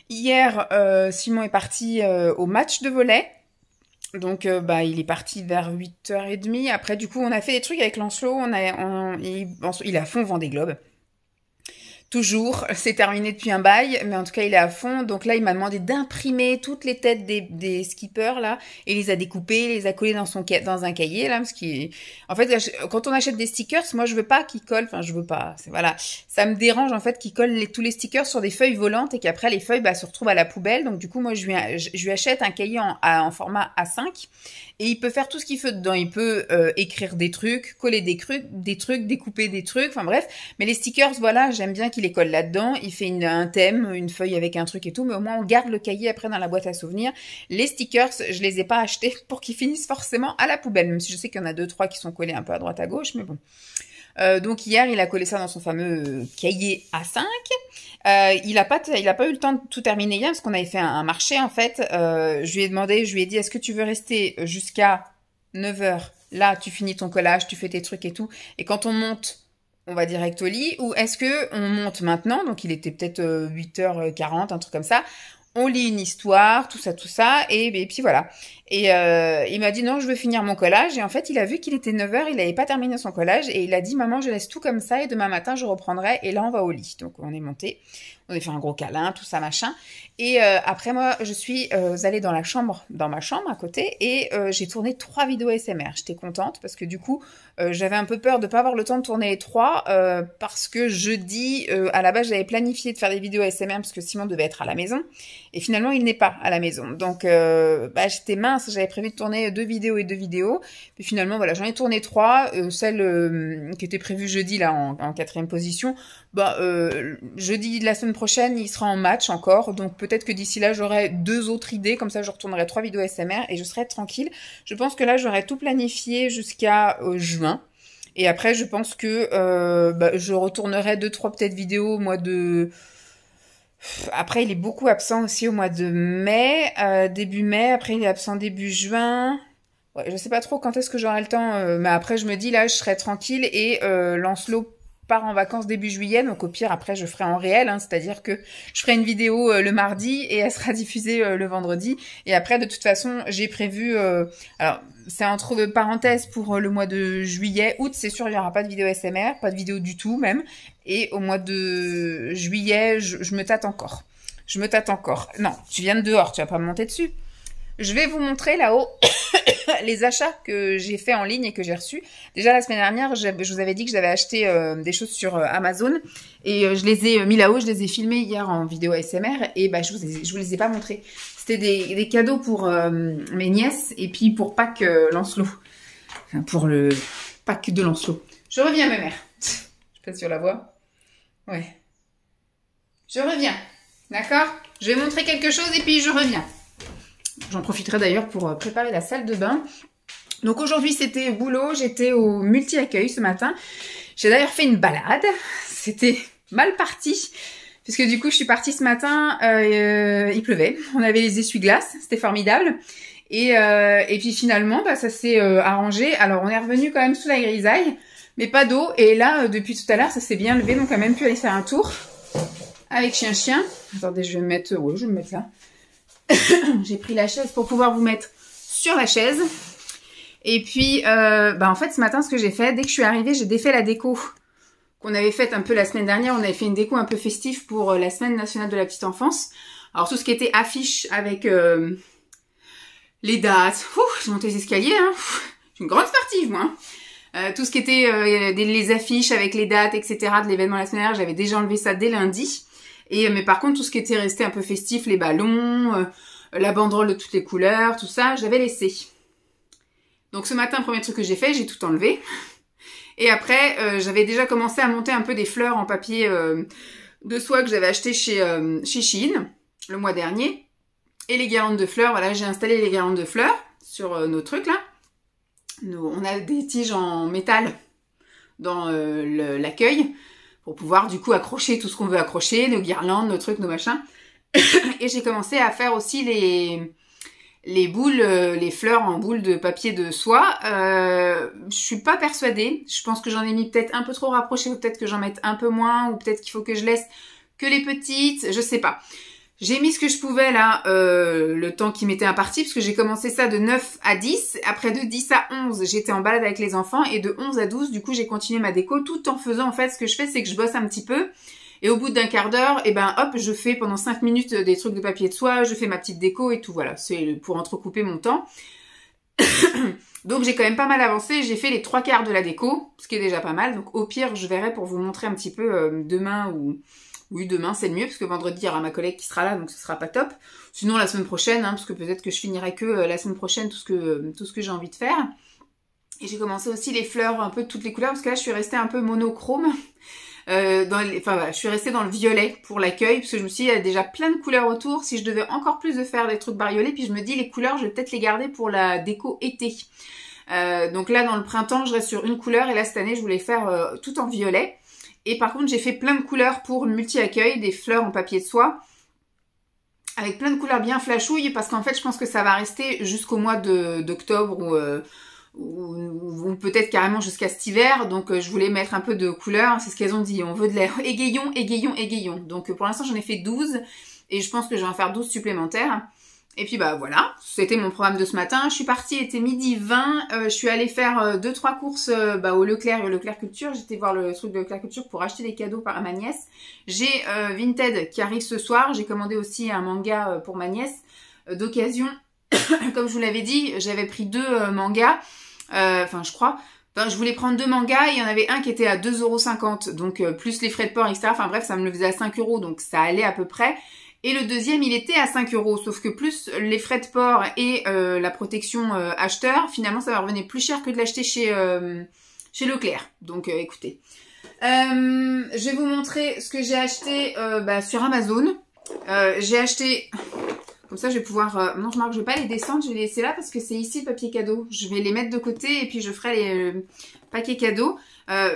Hier, Simon est parti au match de volley. Donc, il est parti vers 8h30. Après, du coup, on a fait des trucs avec Lancelot. Il est à fond Vendée Globe. Toujours, c'est terminé depuis un bail, mais en tout cas, il est à fond. Donc là, il m'a demandé d'imprimer toutes les têtes des skippers, là, et il les a découpées, les a collées dans un cahier, là, parce qu'il... En fait, quand on achète des stickers, moi, je veux pas qu'ils collent, enfin, je veux pas, voilà. Ça me dérange, en fait, qu'ils collent tous les stickers sur des feuilles volantes et qu'après, les feuilles, se retrouvent à la poubelle. Donc, du coup, moi, je lui achète un cahier en format A5 et il peut faire tout ce qu'il veut dedans. Il peut écrire des trucs, coller des trucs, découper des trucs, enfin, bref. Mais les stickers, voilà, j'aime bien qu'il les colle là-dedans, il fait un thème, une feuille avec un truc et tout, mais au moins on garde le cahier après dans la boîte à souvenirs. Les stickers, je les ai pas achetés pour qu'ils finissent forcément à la poubelle, même si je sais qu'il y en a 2-3 qui sont collés un peu à droite à gauche, mais bon. Donc hier, il a collé ça dans son fameux cahier A5. Il a pas eu le temps de tout terminer hier parce qu'on avait fait un marché en fait. Je lui ai dit, est-ce que tu veux rester jusqu'à 9h? Là, tu finis ton collage, tu fais tes trucs et tout. Et quand on monte, on va direct au lit, ou est-ce que on monte maintenant, donc il était peut-être 8h40, un truc comme ça, on lit une histoire, tout ça, et puis voilà. Et il m'a dit non, je veux finir mon collage. Et en fait, il a vu qu'il était 9 h, il n'avait pas terminé son collage. Et il a dit, maman, je laisse tout comme ça et demain matin, je reprendrai. Et là, on va au lit. Donc, on est monté. On a fait un gros câlin, tout ça, machin. Et après, moi, je suis allée dans ma chambre à côté. Et j'ai tourné 3 vidéos ASMR. J'étais contente parce que du coup, j'avais un peu peur de ne pas avoir le temps de tourner les 3. Parce que jeudi, à la base, j'avais planifié de faire des vidéos ASMR parce que Simon devait être à la maison. Et finalement, il n'est pas à la maison. Donc, j'étais mince. J'avais prévu de tourner 2 vidéos et 2 vidéos. Puis finalement, voilà, j'en ai tourné 3. Celle qui était prévue jeudi, là, en 4e position. Jeudi de la semaine prochaine, il sera en match encore. Donc, peut-être que d'ici là, j'aurai 2 autres idées. Comme ça, je retournerai 3 vidéos ASMR et je serai tranquille. Je pense que là, j'aurai tout planifié jusqu'à juin. Et après, je pense que je retournerai 2-3 peut-être vidéos au mois de... Après, il est beaucoup absent aussi au mois de mai, début mai. Après, il est absent début juin. Ouais, je sais pas trop quand est-ce que j'aurai le temps. Mais après, je me dis, là, je serai tranquille. Et Lancelot part en vacances début juillet. Donc, au pire, après, je ferai en réel. Hein, c'est-à-dire que je ferai une vidéo le mardi et elle sera diffusée le vendredi. Et après, de toute façon, j'ai prévu... alors, c'est entre parenthèses pour le mois de juillet. Août, c'est sûr, il n'y aura pas de vidéo SMR. Pas de vidéo du tout, même. Et au mois de juillet, je me tâte encore. Je me tâte encore. Non, tu viens de dehors, tu vas pas me monter dessus. Je vais vous montrer là-haut les achats que j'ai fait en ligne et que j'ai reçus. Déjà, la semaine dernière, je vous avais dit que j'avais acheté des choses sur Amazon. Et je les ai mis là-haut, je les ai filmés hier en vidéo ASMR. Et je vous les ai pas montrés. C'était des cadeaux pour mes nièces et puis pour Pâques Lancelot. Enfin, pour le Pâques de Lancelot. Je reviens, ma mère. Je sais pas si on la voit. Ouais. Je reviens. D'accord? Je vais montrer quelque chose et puis je reviens. J'en profiterai d'ailleurs pour préparer la salle de bain. Donc aujourd'hui, c'était boulot. J'étais au multi-accueil ce matin. J'ai d'ailleurs fait une balade. C'était mal parti. Puisque du coup, je suis partie ce matin. Il pleuvait. On avait les essuie-glaces. C'était formidable. Et puis finalement, ça s'est arrangé. Alors, on est revenu quand même sous la grisaille. Mais pas d'eau. Et là, depuis tout à l'heure, ça s'est bien levé. Donc, on a même pu aller faire un tour avec chien-chien. Attendez, je vais me mettre... Ouais, je vais me mettre là. J'ai pris la chaise pour pouvoir vous mettre sur la chaise. Et puis, en fait, ce matin, ce que j'ai fait, dès que je suis arrivée, j'ai défait la déco qu'on avait faite un peu la semaine dernière. On avait fait une déco un peu festive pour la Semaine nationale de la petite enfance. Alors, tout ce qui était affiche avec les dates. J'ai monté les escaliers, hein. Je suis une grande sportive, moi. Tout ce qui était les affiches avec les dates, etc. de l'événement la semaine dernière, j'avais déjà enlevé ça dès lundi. Mais par contre, tout ce qui était resté un peu festif, les ballons, la banderole de toutes les couleurs, tout ça, j'avais laissé. Donc ce matin, premier truc que j'ai fait, j'ai tout enlevé. Et après, j'avais déjà commencé à monter un peu des fleurs en papier de soie que j'avais acheté chez Shein le mois dernier. Et les guirlandes de fleurs, voilà, j'ai installé les guirlandes de fleurs sur nos trucs là. On a des tiges en métal dans l'accueil pour pouvoir du coup accrocher tout ce qu'on veut accrocher, nos guirlandes, nos trucs, nos machins. Et j'ai commencé à faire aussi les boules, les fleurs en boules de papier de soie. Je suis pas persuadée. Je pense que j'en ai mis peut-être un peu trop rapproché, ou peut-être que j'en mette un peu moins, ou peut-être qu'il faut que je laisse que les petites, je sais pas. J'ai mis ce que je pouvais là, le temps qui m'était imparti, parce que j'ai commencé ça de 9 à 10. Après de 10 à 11, j'étais en balade avec les enfants. Et de 11 à 12, du coup, j'ai continué ma déco tout en faisant, en fait, ce que je fais, c'est que je bosse un petit peu. Et au bout d'un quart d'heure, hop, je fais pendant 5 minutes des trucs de papier de soie, je fais ma petite déco et tout, voilà. C'est pour entrecouper mon temps. Donc, j'ai quand même pas mal avancé. J'ai fait les 3/4 de la déco, ce qui est déjà pas mal. Donc, au pire, je verrai pour vous montrer un petit peu demain ou... Oui, demain, c'est le mieux, parce que vendredi, il y aura ma collègue qui sera là, donc ce sera pas top. Sinon, la semaine prochaine, hein, parce que peut-être que je finirai que la semaine prochaine tout ce que j'ai envie de faire. Et j'ai commencé aussi les fleurs, un peu de toutes les couleurs, parce que là, je suis restée un peu monochrome. Voilà, je suis restée dans le violet pour l'accueil, parce que je me suis dit, il y a déjà plein de couleurs autour. Si je devais encore plus de faire des trucs bariolés, puis je me dis, les couleurs, je vais peut-être les garder pour la déco été. Donc là, dans le printemps, je reste sur une couleur, et là, cette année, je voulais faire tout en violet. Et par contre, j'ai fait plein de couleurs pour le multi-accueil, des fleurs en papier de soie, avec plein de couleurs bien flashouilles, parce qu'en fait, je pense que ça va rester jusqu'au mois d'octobre ou peut-être carrément jusqu'à cet hiver. Donc, je voulais mettre un peu de couleurs, c'est ce qu'elles ont dit, on veut de l'air égayons, égayons, égayons. Donc, pour l'instant, j'en ai fait 12, et je pense que je vais en faire 12 supplémentaires. Et puis bah voilà, c'était mon programme de ce matin. Je suis partie, il était 12h20. Je suis allée faire 2-3 courses au Leclerc, Leclerc Culture. J'étais voir le truc de Leclerc Culture pour acheter des cadeaux à ma nièce. J'ai Vinted qui arrive ce soir. J'ai commandé aussi un manga pour ma nièce d'occasion. Comme je vous l'avais dit, j'avais pris 2 mangas. Enfin, je crois. Enfin, je voulais prendre 2 mangas. Il y en avait un qui était à 2,50 €. Donc, plus les frais de port, etc. Enfin bref, ça me le faisait à 5 €. Donc, ça allait à peu près. Et le deuxième, il était à 5 €, sauf que plus les frais de port et la protection acheteur, finalement, ça va revenir plus cher que de l'acheter chez Leclerc. Donc, écoutez. Je vais vous montrer ce que j'ai acheté sur Amazon. J'ai acheté... Comme ça, je vais pouvoir... Non, je ne vais pas les descendre, je vais les laisser là parce que c'est ici le papier cadeau. Je vais les mettre de côté et puis je ferai les paquets cadeaux.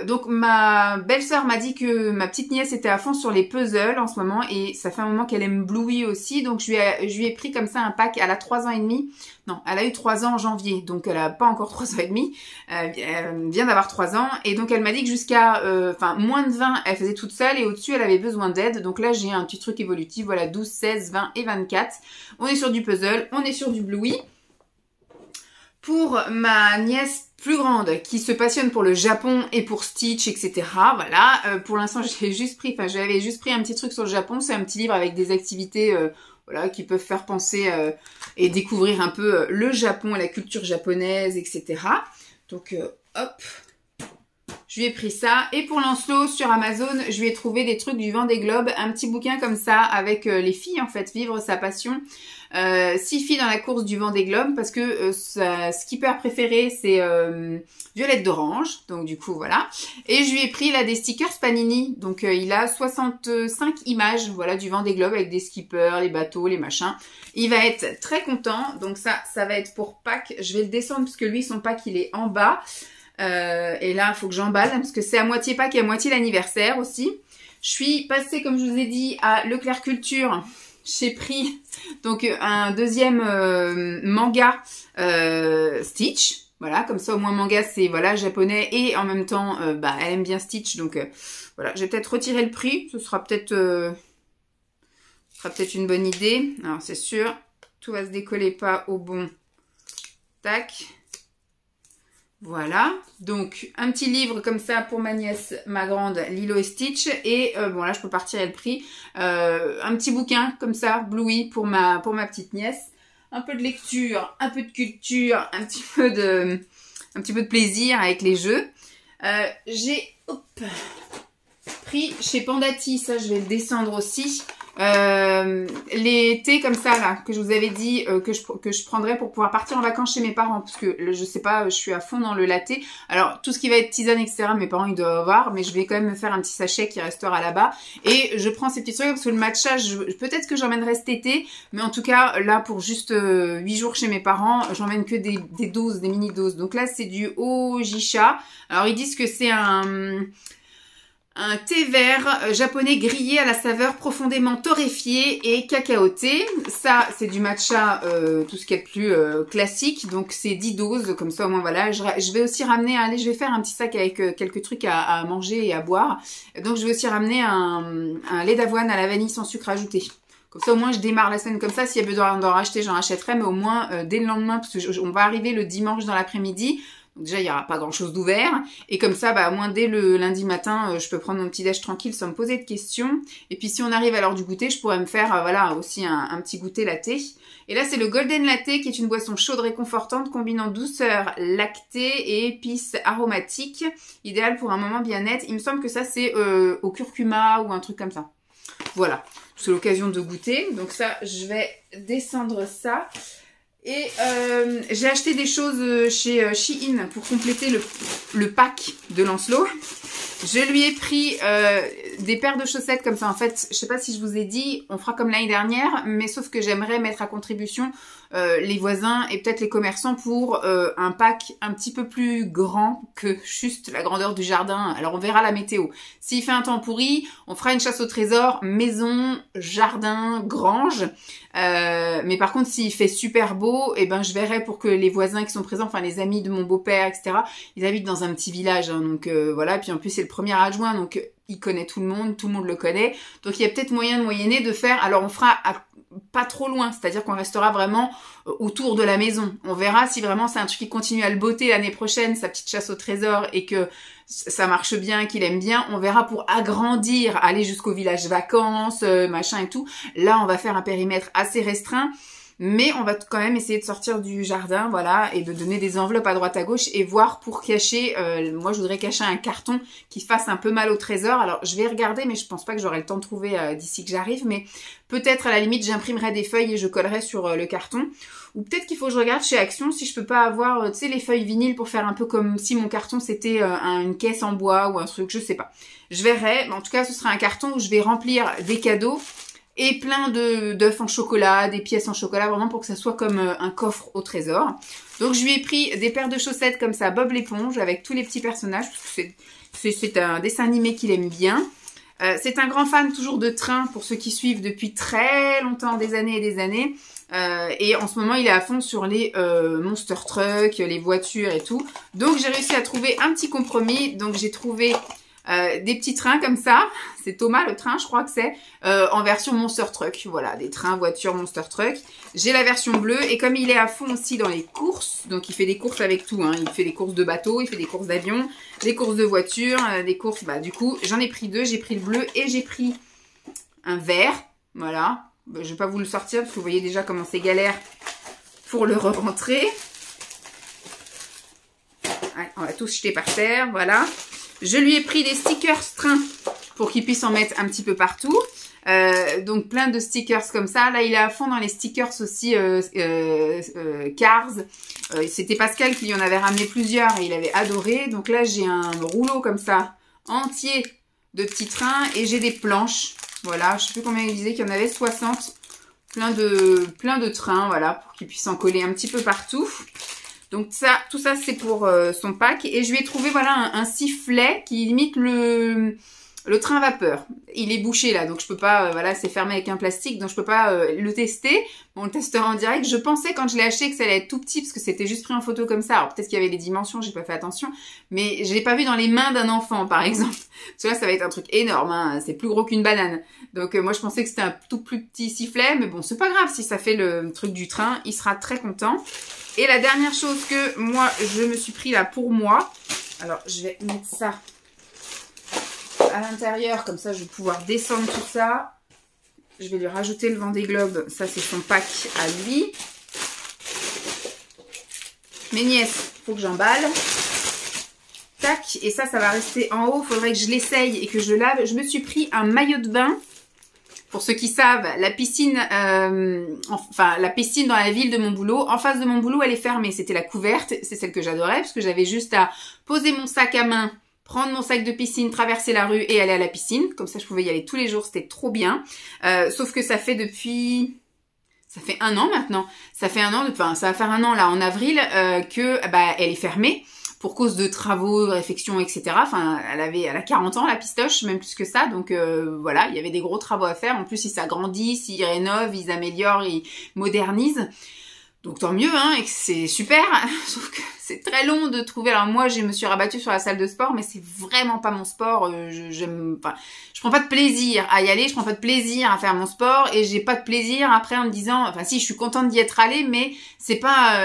Donc ma belle-sœur m'a dit que ma petite nièce était à fond sur les puzzles en ce moment et ça fait un moment qu'elle aime Bluey aussi, donc je lui ai pris comme ça un pack. Elle a 3 ans et demi, non, elle a eu 3 ans en janvier, donc elle a pas encore 3 ans et demi, elle vient d'avoir 3 ans et donc elle m'a dit que jusqu'à moins de 20 elle faisait toute seule et au-dessus elle avait besoin d'aide. Donc là j'ai un petit truc évolutif, voilà, 12, 16, 20 et 24. On est sur du puzzle, on est sur du Bluey. Pour ma nièce plus grande qui se passionne pour le Japon et pour Stitch, etc. Voilà, pour l'instant j'avais juste pris un petit truc sur le Japon. C'est un petit livre avec des activités voilà, qui peuvent faire penser et découvrir un peu le Japon et la culture japonaise, etc. Donc hop, je lui ai pris ça. Et pour Lancelot, sur Amazon, je lui ai trouvé des trucs du Vendée Globe, un petit bouquin comme ça avec les filles en fait, vivre sa passion. 6 filles dans la course du Vendée Globe parce que sa skipper préférée c'est Violette d'Orange, donc du coup voilà. Et je lui ai pris là des stickers Panini, donc il a 65 images voilà du Vendée Globe avec des skippers, les bateaux, les machins. Il va être très content, donc ça va être pour Pâques. Je vais le descendre parce que lui son pack il est en bas et là il faut que j'emballe parce que c'est à moitié Pâques et à moitié l'anniversaire aussi. Je suis passée comme je vous ai dit à Leclerc Culture. J'ai pris donc un deuxième manga Stitch. Voilà, comme ça au moins manga c'est voilà japonais et en même temps elle aime bien Stitch, donc voilà, je vais peut-être retirer le prix, ce sera peut-être une bonne idée. Alors c'est sûr, tout va se décoller pas au bon tac. Voilà, donc un petit livre comme ça pour ma nièce, ma grande, Lilo et Stitch. Et bon là je peux pas retirer le prix. Un petit bouquin comme ça, Bluey pour ma petite nièce. Un peu de lecture, un peu de culture, un petit peu de plaisir avec les jeux. J'ai pris chez Pandati, ça je vais le descendre aussi. Les thés comme ça là que je vous avais dit que je prendrais pour pouvoir partir en vacances chez mes parents parce que je sais pas, je suis à fond dans le latte. Alors tout ce qui va être tisane etc mes parents ils doivent avoir, mais je vais quand même me faire un petit sachet qui restera là-bas et je prends ces petits trucs parce que le matcha peut-être que j'emmènerai cet été, mais en tout cas là pour juste 8 jours chez mes parents j'emmène que des doses, des mini doses. Donc là c'est du Ojisha. Alors ils disent que c'est un thé vert japonais grillé à la saveur profondément torréfiée et cacaoté. Ça, c'est du matcha, tout ce qui est plus classique. Donc, c'est 10 doses, comme ça, au moins, voilà. Je vais aussi ramener, allez, je vais faire un petit sac avec quelques trucs à manger et à boire. Donc, je vais aussi ramener un lait d'avoine à la vanille sans sucre ajouté. Comme ça, au moins, je démarre la semaine comme ça. S'il y a besoin d'en racheter, j'en rachèterai. Mais au moins, dès le lendemain, parce que on va arriver le dimanche dans l'après-midi. Déjà, il n'y aura pas grand-chose d'ouvert. Et comme ça, au moins, dès le lundi matin, je peux prendre mon petit déj tranquille sans me poser de questions. Et puis, si on arrive à l'heure du goûter, je pourrais me faire, voilà, aussi un petit goûter latte. Et là, c'est le Golden Latte, qui est une boisson chaude réconfortante, combinant douceur lactée et épices aromatiques. Idéal pour un moment bien-être. Il me semble que ça, c'est au curcuma ou un truc comme ça. Voilà. C'est l'occasion de goûter. Donc ça, je vais descendre ça. Et j'ai acheté des choses chez Shein pour compléter le pack de Lancelot. Je lui ai pris des paires de chaussettes comme ça. En fait, je sais pas si je vous ai dit, on fera comme l'année dernière, mais sauf que j'aimerais mettre à contribution les voisins et peut-être les commerçants pour un pack un petit peu plus grand que juste la grandeur du jardin. Alors on verra la météo. S'il fait un temps pourri, on fera une chasse au trésor, maison, jardin, grange. Mais par contre, s'il fait super beau, eh ben je verrai pour que les voisins qui sont présents, enfin les amis de mon beau-père, etc., ils habitent dans un petit village, hein, donc voilà. Puis en plus c'est le premier adjoint, donc il connaît tout le monde le connaît. Donc il y a peut-être moyen de moyenner, de faire, alors on fera pas trop loin, c'est-à-dire qu'on restera vraiment autour de la maison. On verra si vraiment c'est un truc qui continue à le botter l'année prochaine, sa petite chasse au trésor, et que ça marche bien, qu'il aime bien. On verra pour agrandir, aller jusqu'au village vacances, machin et tout. Là, on va faire un périmètre assez restreint. Mais on va quand même essayer de sortir du jardin, voilà, et de donner des enveloppes à droite à gauche et voir pour cacher, moi je voudrais cacher un carton qui fasse un peu mal au trésor. Alors je vais regarder, mais je pense pas que j'aurai le temps de trouver d'ici que j'arrive, mais peut-être à la limite j'imprimerai des feuilles et je collerai sur le carton. Ou peut-être qu'il faut que je regarde chez Action si je peux pas avoir, tu sais, les feuilles vinyles pour faire un peu comme si mon carton c'était une caisse en bois ou un truc, je sais pas. Je verrai, mais en tout cas ce sera un carton où je vais remplir des cadeaux et plein d'œufs en chocolat, des pièces en chocolat, vraiment pour que ça soit comme un coffre au trésor. Donc je lui ai pris des paires de chaussettes comme ça, Bob l'éponge, avec tous les petits personnages, parce que c'est un dessin animé qu'il aime bien. C'est un grand fan toujours de train, pour ceux qui suivent depuis très longtemps, des années et des années. Et en ce moment, il est à fond sur les monster trucks, les voitures et tout. Donc j'ai réussi à trouver un petit compromis. Donc j'ai trouvé des petits trains comme ça, c'est Thomas le train, je crois que c'est, en version Monster Truck, voilà, des trains, voitures, Monster Truck. J'ai la version bleue, et comme il est à fond aussi dans les courses, donc il fait des courses avec tout, hein, il fait des courses de bateau, il fait des courses d'avion, des courses de voitures, des courses, bah du coup, j'en ai pris deux, j'ai pris le bleu et j'ai pris un vert, voilà. Bah, je vais pas vous le sortir, parce que vous voyez déjà comment c'est galère pour le re-rentrer. Allez, on va tous jeter par terre, voilà. Je lui ai pris des stickers train pour qu'il puisse en mettre un petit peu partout. Donc plein de stickers comme ça. Là, il est à fond dans les stickers aussi Cars. C'était Pascal qui lui en avait ramené plusieurs et il avait adoré. Donc là, j'ai un rouleau comme ça entier de petits trains et j'ai des planches. Voilà, je sais plus combien il disait qu'il y en avait, 60. Plein de trains, voilà, pour qu'il puisse en coller un petit peu partout. Donc ça, tout ça c'est pour son pack. Et je lui ai trouvé voilà un sifflet qui imite le train vapeur. Il est bouché là, donc je peux pas, voilà, c'est fermé avec un plastique, donc je peux pas le tester. On le testera en direct. Je pensais quand je l'ai acheté que ça allait être tout petit, parce que c'était juste pris en photo comme ça. Alors peut-être qu'il y avait les dimensions, j'ai pas fait attention. Mais je l'ai pas vu dans les mains d'un enfant, par exemple. Tu vois, ça va être un truc énorme, hein. C'est plus gros qu'une banane. Donc moi je pensais que c'était un tout plus petit sifflet, mais bon, c'est pas grave, si ça fait le truc du train, il sera très content. Et la dernière chose que moi, je me suis pris là pour moi, alors je vais mettre ça à l'intérieur, comme ça je vais pouvoir descendre tout ça. Je vais lui rajouter le Vendée Globe, ça c'est son pack à lui. Mes nièces, il faut que j'emballe. Tac, et ça va rester en haut, il faudrait que je l'essaye et que je lave. Je me suis pris un maillot de bain. Pour ceux qui savent, la piscine, la piscine dans la ville de mon boulot, en face de mon boulot, elle est fermée. C'était la couverte, c'est celle que j'adorais, parce que j'avais juste à poser mon sac à main, prendre mon sac de piscine, traverser la rue et aller à la piscine. Comme ça, je pouvais y aller tous les jours, c'était trop bien. Sauf que ça fait ça fait un an maintenant. Ça fait un an, enfin, ça va faire un an là, en avril, que elle est fermée. Pour cause de travaux, de réfection, etc. Enfin, elle a 40 ans, la pistoche, même plus que ça. Donc voilà, il y avait des gros travaux à faire. En plus, ils s'agrandissent, ils rénovent, ils améliorent, ils modernisent. Donc tant mieux, hein, et que c'est super. Sauf que c'est très long de trouver. Alors moi, je me suis rabattue sur la salle de sport, mais c'est vraiment pas mon sport. Je prends pas de plaisir à y aller, je prends pas de plaisir à faire mon sport, et j'ai pas de plaisir après en me disant, enfin si, je suis contente d'y être allée, mais c'est pas,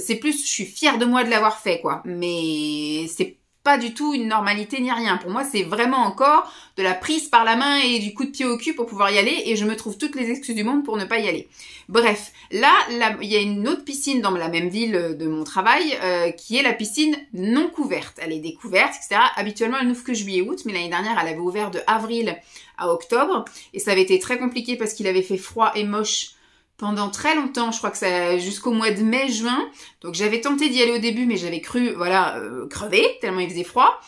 c'est plus, je suis fière de moi de l'avoir fait, quoi. Mais c'est pas du tout une normalité ni rien. Pour moi, c'est vraiment encore de la prise par la main et du coup de pied au cul pour pouvoir y aller, et je me trouve toutes les excuses du monde pour ne pas y aller. Bref, là, il y a une autre piscine dans la même ville de mon travail qui est la piscine non couverte. Elle est découverte, etc. Habituellement, elle n'ouvre que juillet-août, mais l'année dernière, elle avait ouvert de avril à octobre, et ça avait été très compliqué parce qu'il avait fait froid et moche pendant très longtemps, je crois que ça jusqu'au mois de mai-juin. Donc j'avais tenté d'y aller au début, mais j'avais cru, voilà, crever, tellement il faisait froid.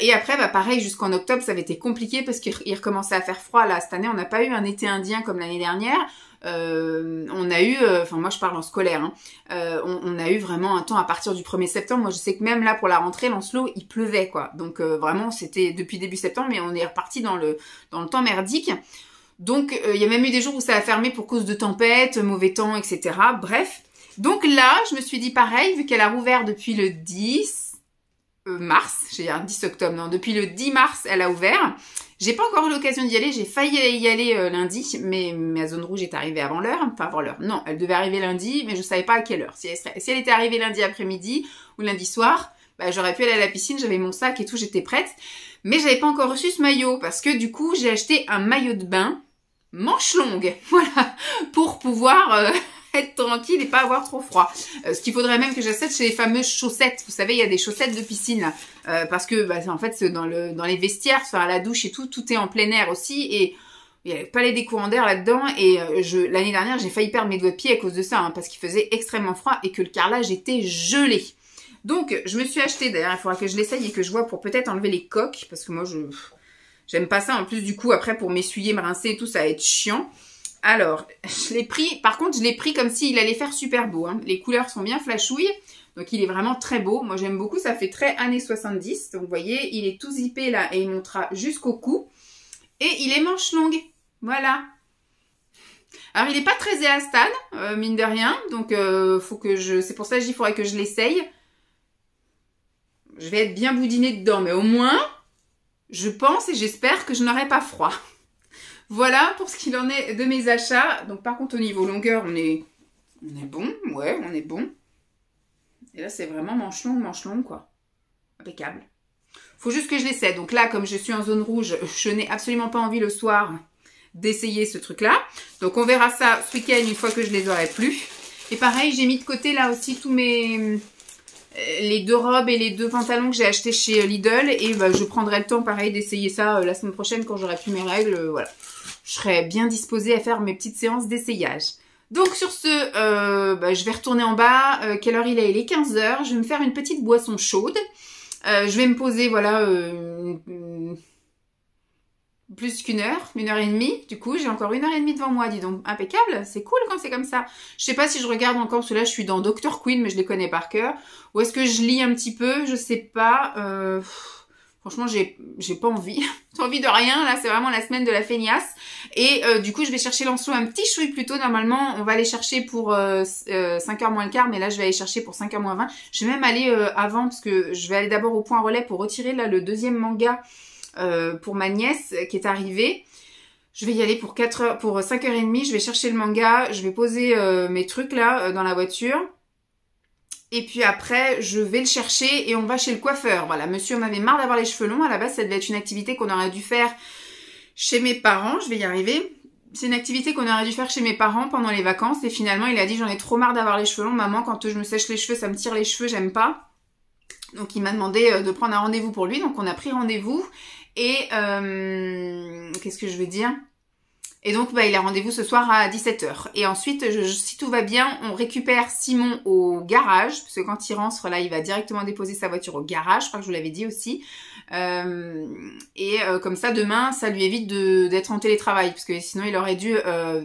Et après, pareil, jusqu'en octobre, ça avait été compliqué parce qu'il recommençait à faire froid. Là, cette année, on n'a pas eu un été indien comme l'année dernière. On a eu, enfin moi je parle en scolaire, hein, on a eu vraiment un temps à partir du 1er septembre. Moi je sais que même là pour la rentrée, Lancelot, il pleuvait, quoi. Donc vraiment, c'était depuis début septembre, mais on est reparti dans le temps merdique. Donc, il y a même eu des jours où ça a fermé pour cause de tempêtes, mauvais temps, etc. Bref. Donc là, je me suis dit pareil, vu qu'elle a rouvert depuis le 10, mars, j'ai un 10 octobre, non, depuis le 10 mars, elle a ouvert. J'ai pas encore eu l'occasion d'y aller, j'ai failli y aller lundi, mais ma zone rouge est arrivée avant l'heure, enfin avant l'heure. Non, elle devait arriver lundi, mais je savais pas à quelle heure. Si elle était arrivée lundi après-midi ou lundi soir, bah, j'aurais pu aller à la piscine, j'avais mon sac et tout, j'étais prête. Mais j'avais pas encore reçu ce maillot, parce que du coup, j'ai acheté un maillot de bain manche longue, voilà, pour pouvoir être tranquille et pas avoir trop froid. Ce qu'il faudrait même que j'achète, c'est les fameuses chaussettes. Vous savez, il y a des chaussettes de piscine, parce que bah, en fait, dans les vestiaires, à la douche et tout, tout est en plein air aussi, et il n'y avait pas des courants d'air là-dedans, et l'année dernière, j'ai failli perdre mes doigts de pied à cause de ça, hein, parce qu'il faisait extrêmement froid et que le carrelage était gelé. Donc, je me suis acheté, d'ailleurs, il faudra que je l'essaye et que je vois pour peut-être enlever les coques, parce que moi, j'aime pas ça. En plus, du coup, après, pour m'essuyer, me rincer et tout, ça va être chiant. Alors, je l'ai pris, par contre, je l'ai pris comme s'il allait faire super beau. Hein. Les couleurs sont bien flashouilles, donc il est vraiment très beau. Moi, j'aime beaucoup, ça fait très années 70. Donc, vous voyez, il est tout zippé là et il montera jusqu'au cou. Et il est manche longue, voilà. Alors, il n'est pas très élastane, mine de rien. Donc, c'est pour ça que il faudrait que je l'essaye. Je vais être bien boudinée dedans, mais au moins, je pense et j'espère que je n'aurai pas froid. Voilà pour ce qu'il en est de mes achats. Donc par contre au niveau longueur, on est bon. Ouais, on est bon. Et là c'est vraiment manche longue quoi. Impeccable. Faut juste que je l'essaie. Donc là, comme je suis en zone rouge, je n'ai absolument pas envie le soir d'essayer ce truc-là. Donc on verra ça ce week-end une fois que je les aurai plus. Et pareil, j'ai mis de côté là aussi tous les 2 robes et les 2 pantalons que j'ai achetés chez Lidl. Et bah, je prendrai le temps pareil d'essayer ça la semaine prochaine quand j'aurai plus mes règles. Voilà. Je serai bien disposée à faire mes petites séances d'essayage. Donc sur ce, je vais retourner en bas. Quelle heure il est? Il est 15 h. Je vais me faire une petite boisson chaude. Je vais me poser, voilà, plus qu'1 heure, 1 heure et demie. Du coup, j'ai encore 1 heure et demie devant moi, dis donc. Impeccable, c'est cool quand c'est comme ça. Je sais pas si je regarde encore, parce que là, je suis dans Dr. Queen, mais je les connais par cœur. Ou est-ce que je lis un petit peu? Je sais pas. Franchement, j'ai pas envie. J'ai envie de rien. Là, c'est vraiment la semaine de la feignasse. Et du coup, je vais chercher Lancelot un petit chouille plus tôt. Normalement, on va aller chercher pour 5h moins le quart. Mais là, je vais aller chercher pour 5h moins 20. Je vais même aller avant, parce que je vais aller d'abord au point relais pour retirer là le 2e manga pour ma nièce qui est arrivée. Je vais y aller pour 5h30. Je vais chercher le manga. Je vais poser mes trucs là dans la voiture. Et puis après, je vais le chercher et on va chez le coiffeur. Voilà, monsieur m'avait marre d'avoir les cheveux longs. À la base, ça devait être une activité qu'on aurait dû faire chez mes parents. Je vais y arriver. C'est une activité qu'on aurait dû faire chez mes parents pendant les vacances. Et finalement, il a dit, j'en ai trop marre d'avoir les cheveux longs. Maman, quand je me sèche les cheveux, ça me tire les cheveux, j'aime pas. Donc, il m'a demandé de prendre un rendez-vous pour lui. Donc, on a pris rendez-vous. Et qu'est-ce que je veux dire ? Et donc, il a rendez-vous ce soir à 17 h. Et ensuite, si tout va bien, on récupère Simon au garage. Parce que quand il rentre, là, il va directement déposer sa voiture au garage. Je crois que je vous l'avais dit aussi. Comme ça, demain, ça lui évite d'être en télétravail. Parce que sinon, il aurait dû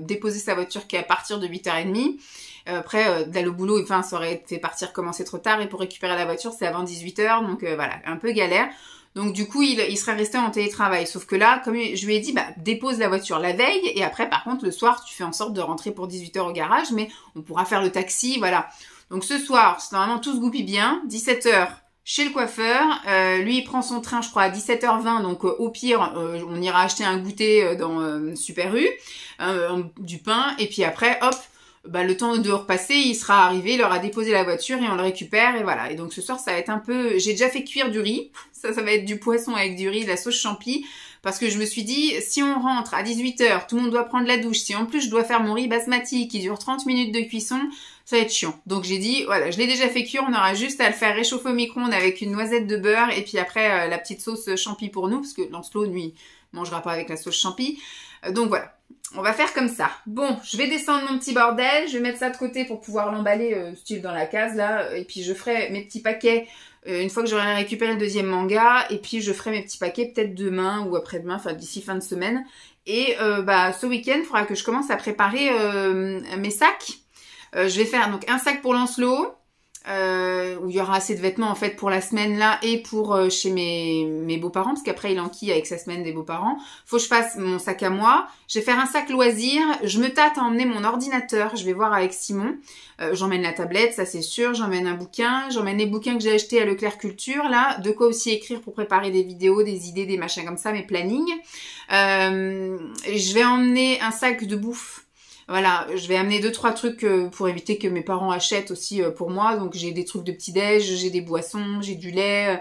déposer sa voiture qu'à partir de 8h30. Après, d'aller au boulot, enfin, ça aurait fait commencer trop tard. Et pour récupérer la voiture, c'est avant 18 h. Donc, voilà, un peu galère. Donc du coup, il serait resté en télétravail. Sauf que là, comme je lui ai dit, dépose la voiture la veille. Et après, par contre, le soir, tu fais en sorte de rentrer pour 18 h au garage. Mais on pourra faire le taxi, voilà. Donc ce soir, normalement, tout se goupille bien. 17 h chez le coiffeur. Lui, il prend son train, je crois, à 17h20. Donc au pire, on ira acheter un goûter dans Super U. Du pain. Et puis après, hop. Le temps de repasser, il sera arrivé, il aura déposé la voiture et on le récupère et voilà. Et donc ce soir, ça va être un peu... J'ai déjà fait cuire du riz. Ça va être du poisson avec du riz, de la sauce champi. Parce que je me suis dit, si on rentre à 18 h, tout le monde doit prendre la douche. Si en plus je dois faire mon riz basmati qui dure 30 minutes de cuisson, ça va être chiant. Donc j'ai dit, voilà, je l'ai déjà fait cuire, on aura juste à le faire réchauffer au micro-ondes avec une noisette de beurre et puis après la petite sauce champi pour nous, parce que Lancelot, lui, mangera pas avec la sauce champi. Donc voilà. On va faire comme ça. Bon, je vais descendre mon petit bordel. Je vais mettre ça de côté pour pouvoir l'emballer style dans la case là. Et puis je ferai mes petits paquets une fois que j'aurai récupéré le 2e manga. Et puis je ferai mes petits paquets peut-être demain ou après-demain, enfin d'ici fin de semaine. Et ce week-end, il faudra que je commence à préparer mes sacs. Je vais faire donc un sac pour Lancelot. où il y aura assez de vêtements en fait pour la semaine là et pour chez mes beaux-parents, parce qu'après il enquille avec sa semaine des beaux-parents. Faut que je fasse mon sac à moi. Je vais faire un sac loisir. Je me tâte à emmener mon ordinateur. Je vais voir avec Simon. J'emmène la tablette, ça c'est sûr. J'emmène un bouquin. J'emmène les bouquins que j'ai achetés à Leclerc Culture là. De quoi aussi écrire pour préparer des vidéos, des idées, des machins comme ça, mes plannings. Je vais emmener un sac de bouffe. Voilà, je vais amener 2-3 trucs pour éviter que mes parents achètent aussi pour moi. Donc j'ai des trucs de petit-déj, j'ai des boissons, j'ai du lait,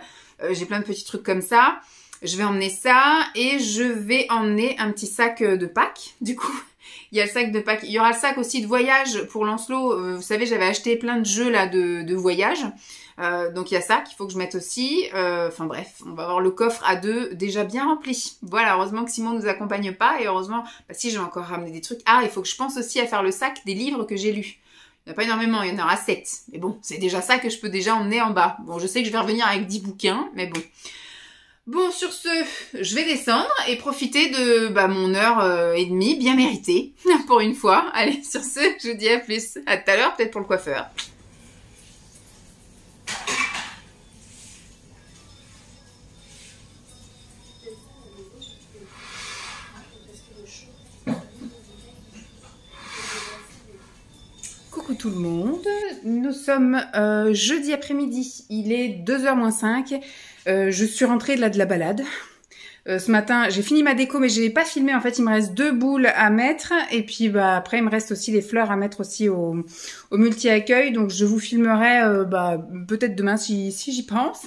j'ai plein de petits trucs comme ça. Je vais emmener ça et je vais emmener un petit sac de Pâques. Du coup, il y a le sac de Pâques. Il y aura le sac aussi de voyage pour Lancelot. Vous savez, j'avais acheté plein de jeux là de voyage. Donc il y a ça qu'il faut que je mette aussi. Enfin bref, on va avoir le coffre à 2 déjà bien rempli. Voilà, heureusement que Simon ne nous accompagne pas et heureusement, bah si, je vais encore ramener des trucs. Ah, il faut que je pense aussi à faire le sac des livres que j'ai lus. Il n'y en a pas énormément, il y en aura 7. Mais bon, c'est déjà ça que je peux déjà emmener en bas. Bon, je sais que je vais revenir avec 10 bouquins, mais bon. Bon, sur ce, je vais descendre et profiter de mon heure et demie bien méritée pour une fois. Allez, sur ce, je vous dis à plus. À tout à l'heure, peut-être pour le coiffeur. Coucou tout le monde, nous sommes jeudi après-midi, il est 2h moins 5, je suis rentrée de la balade. Ce matin, j'ai fini ma déco mais je n'ai pas filmé, en fait il me reste 2 boules à mettre et puis après il me reste aussi les fleurs à mettre aussi au multi-accueil, donc je vous filmerai peut-être demain si j'y pense,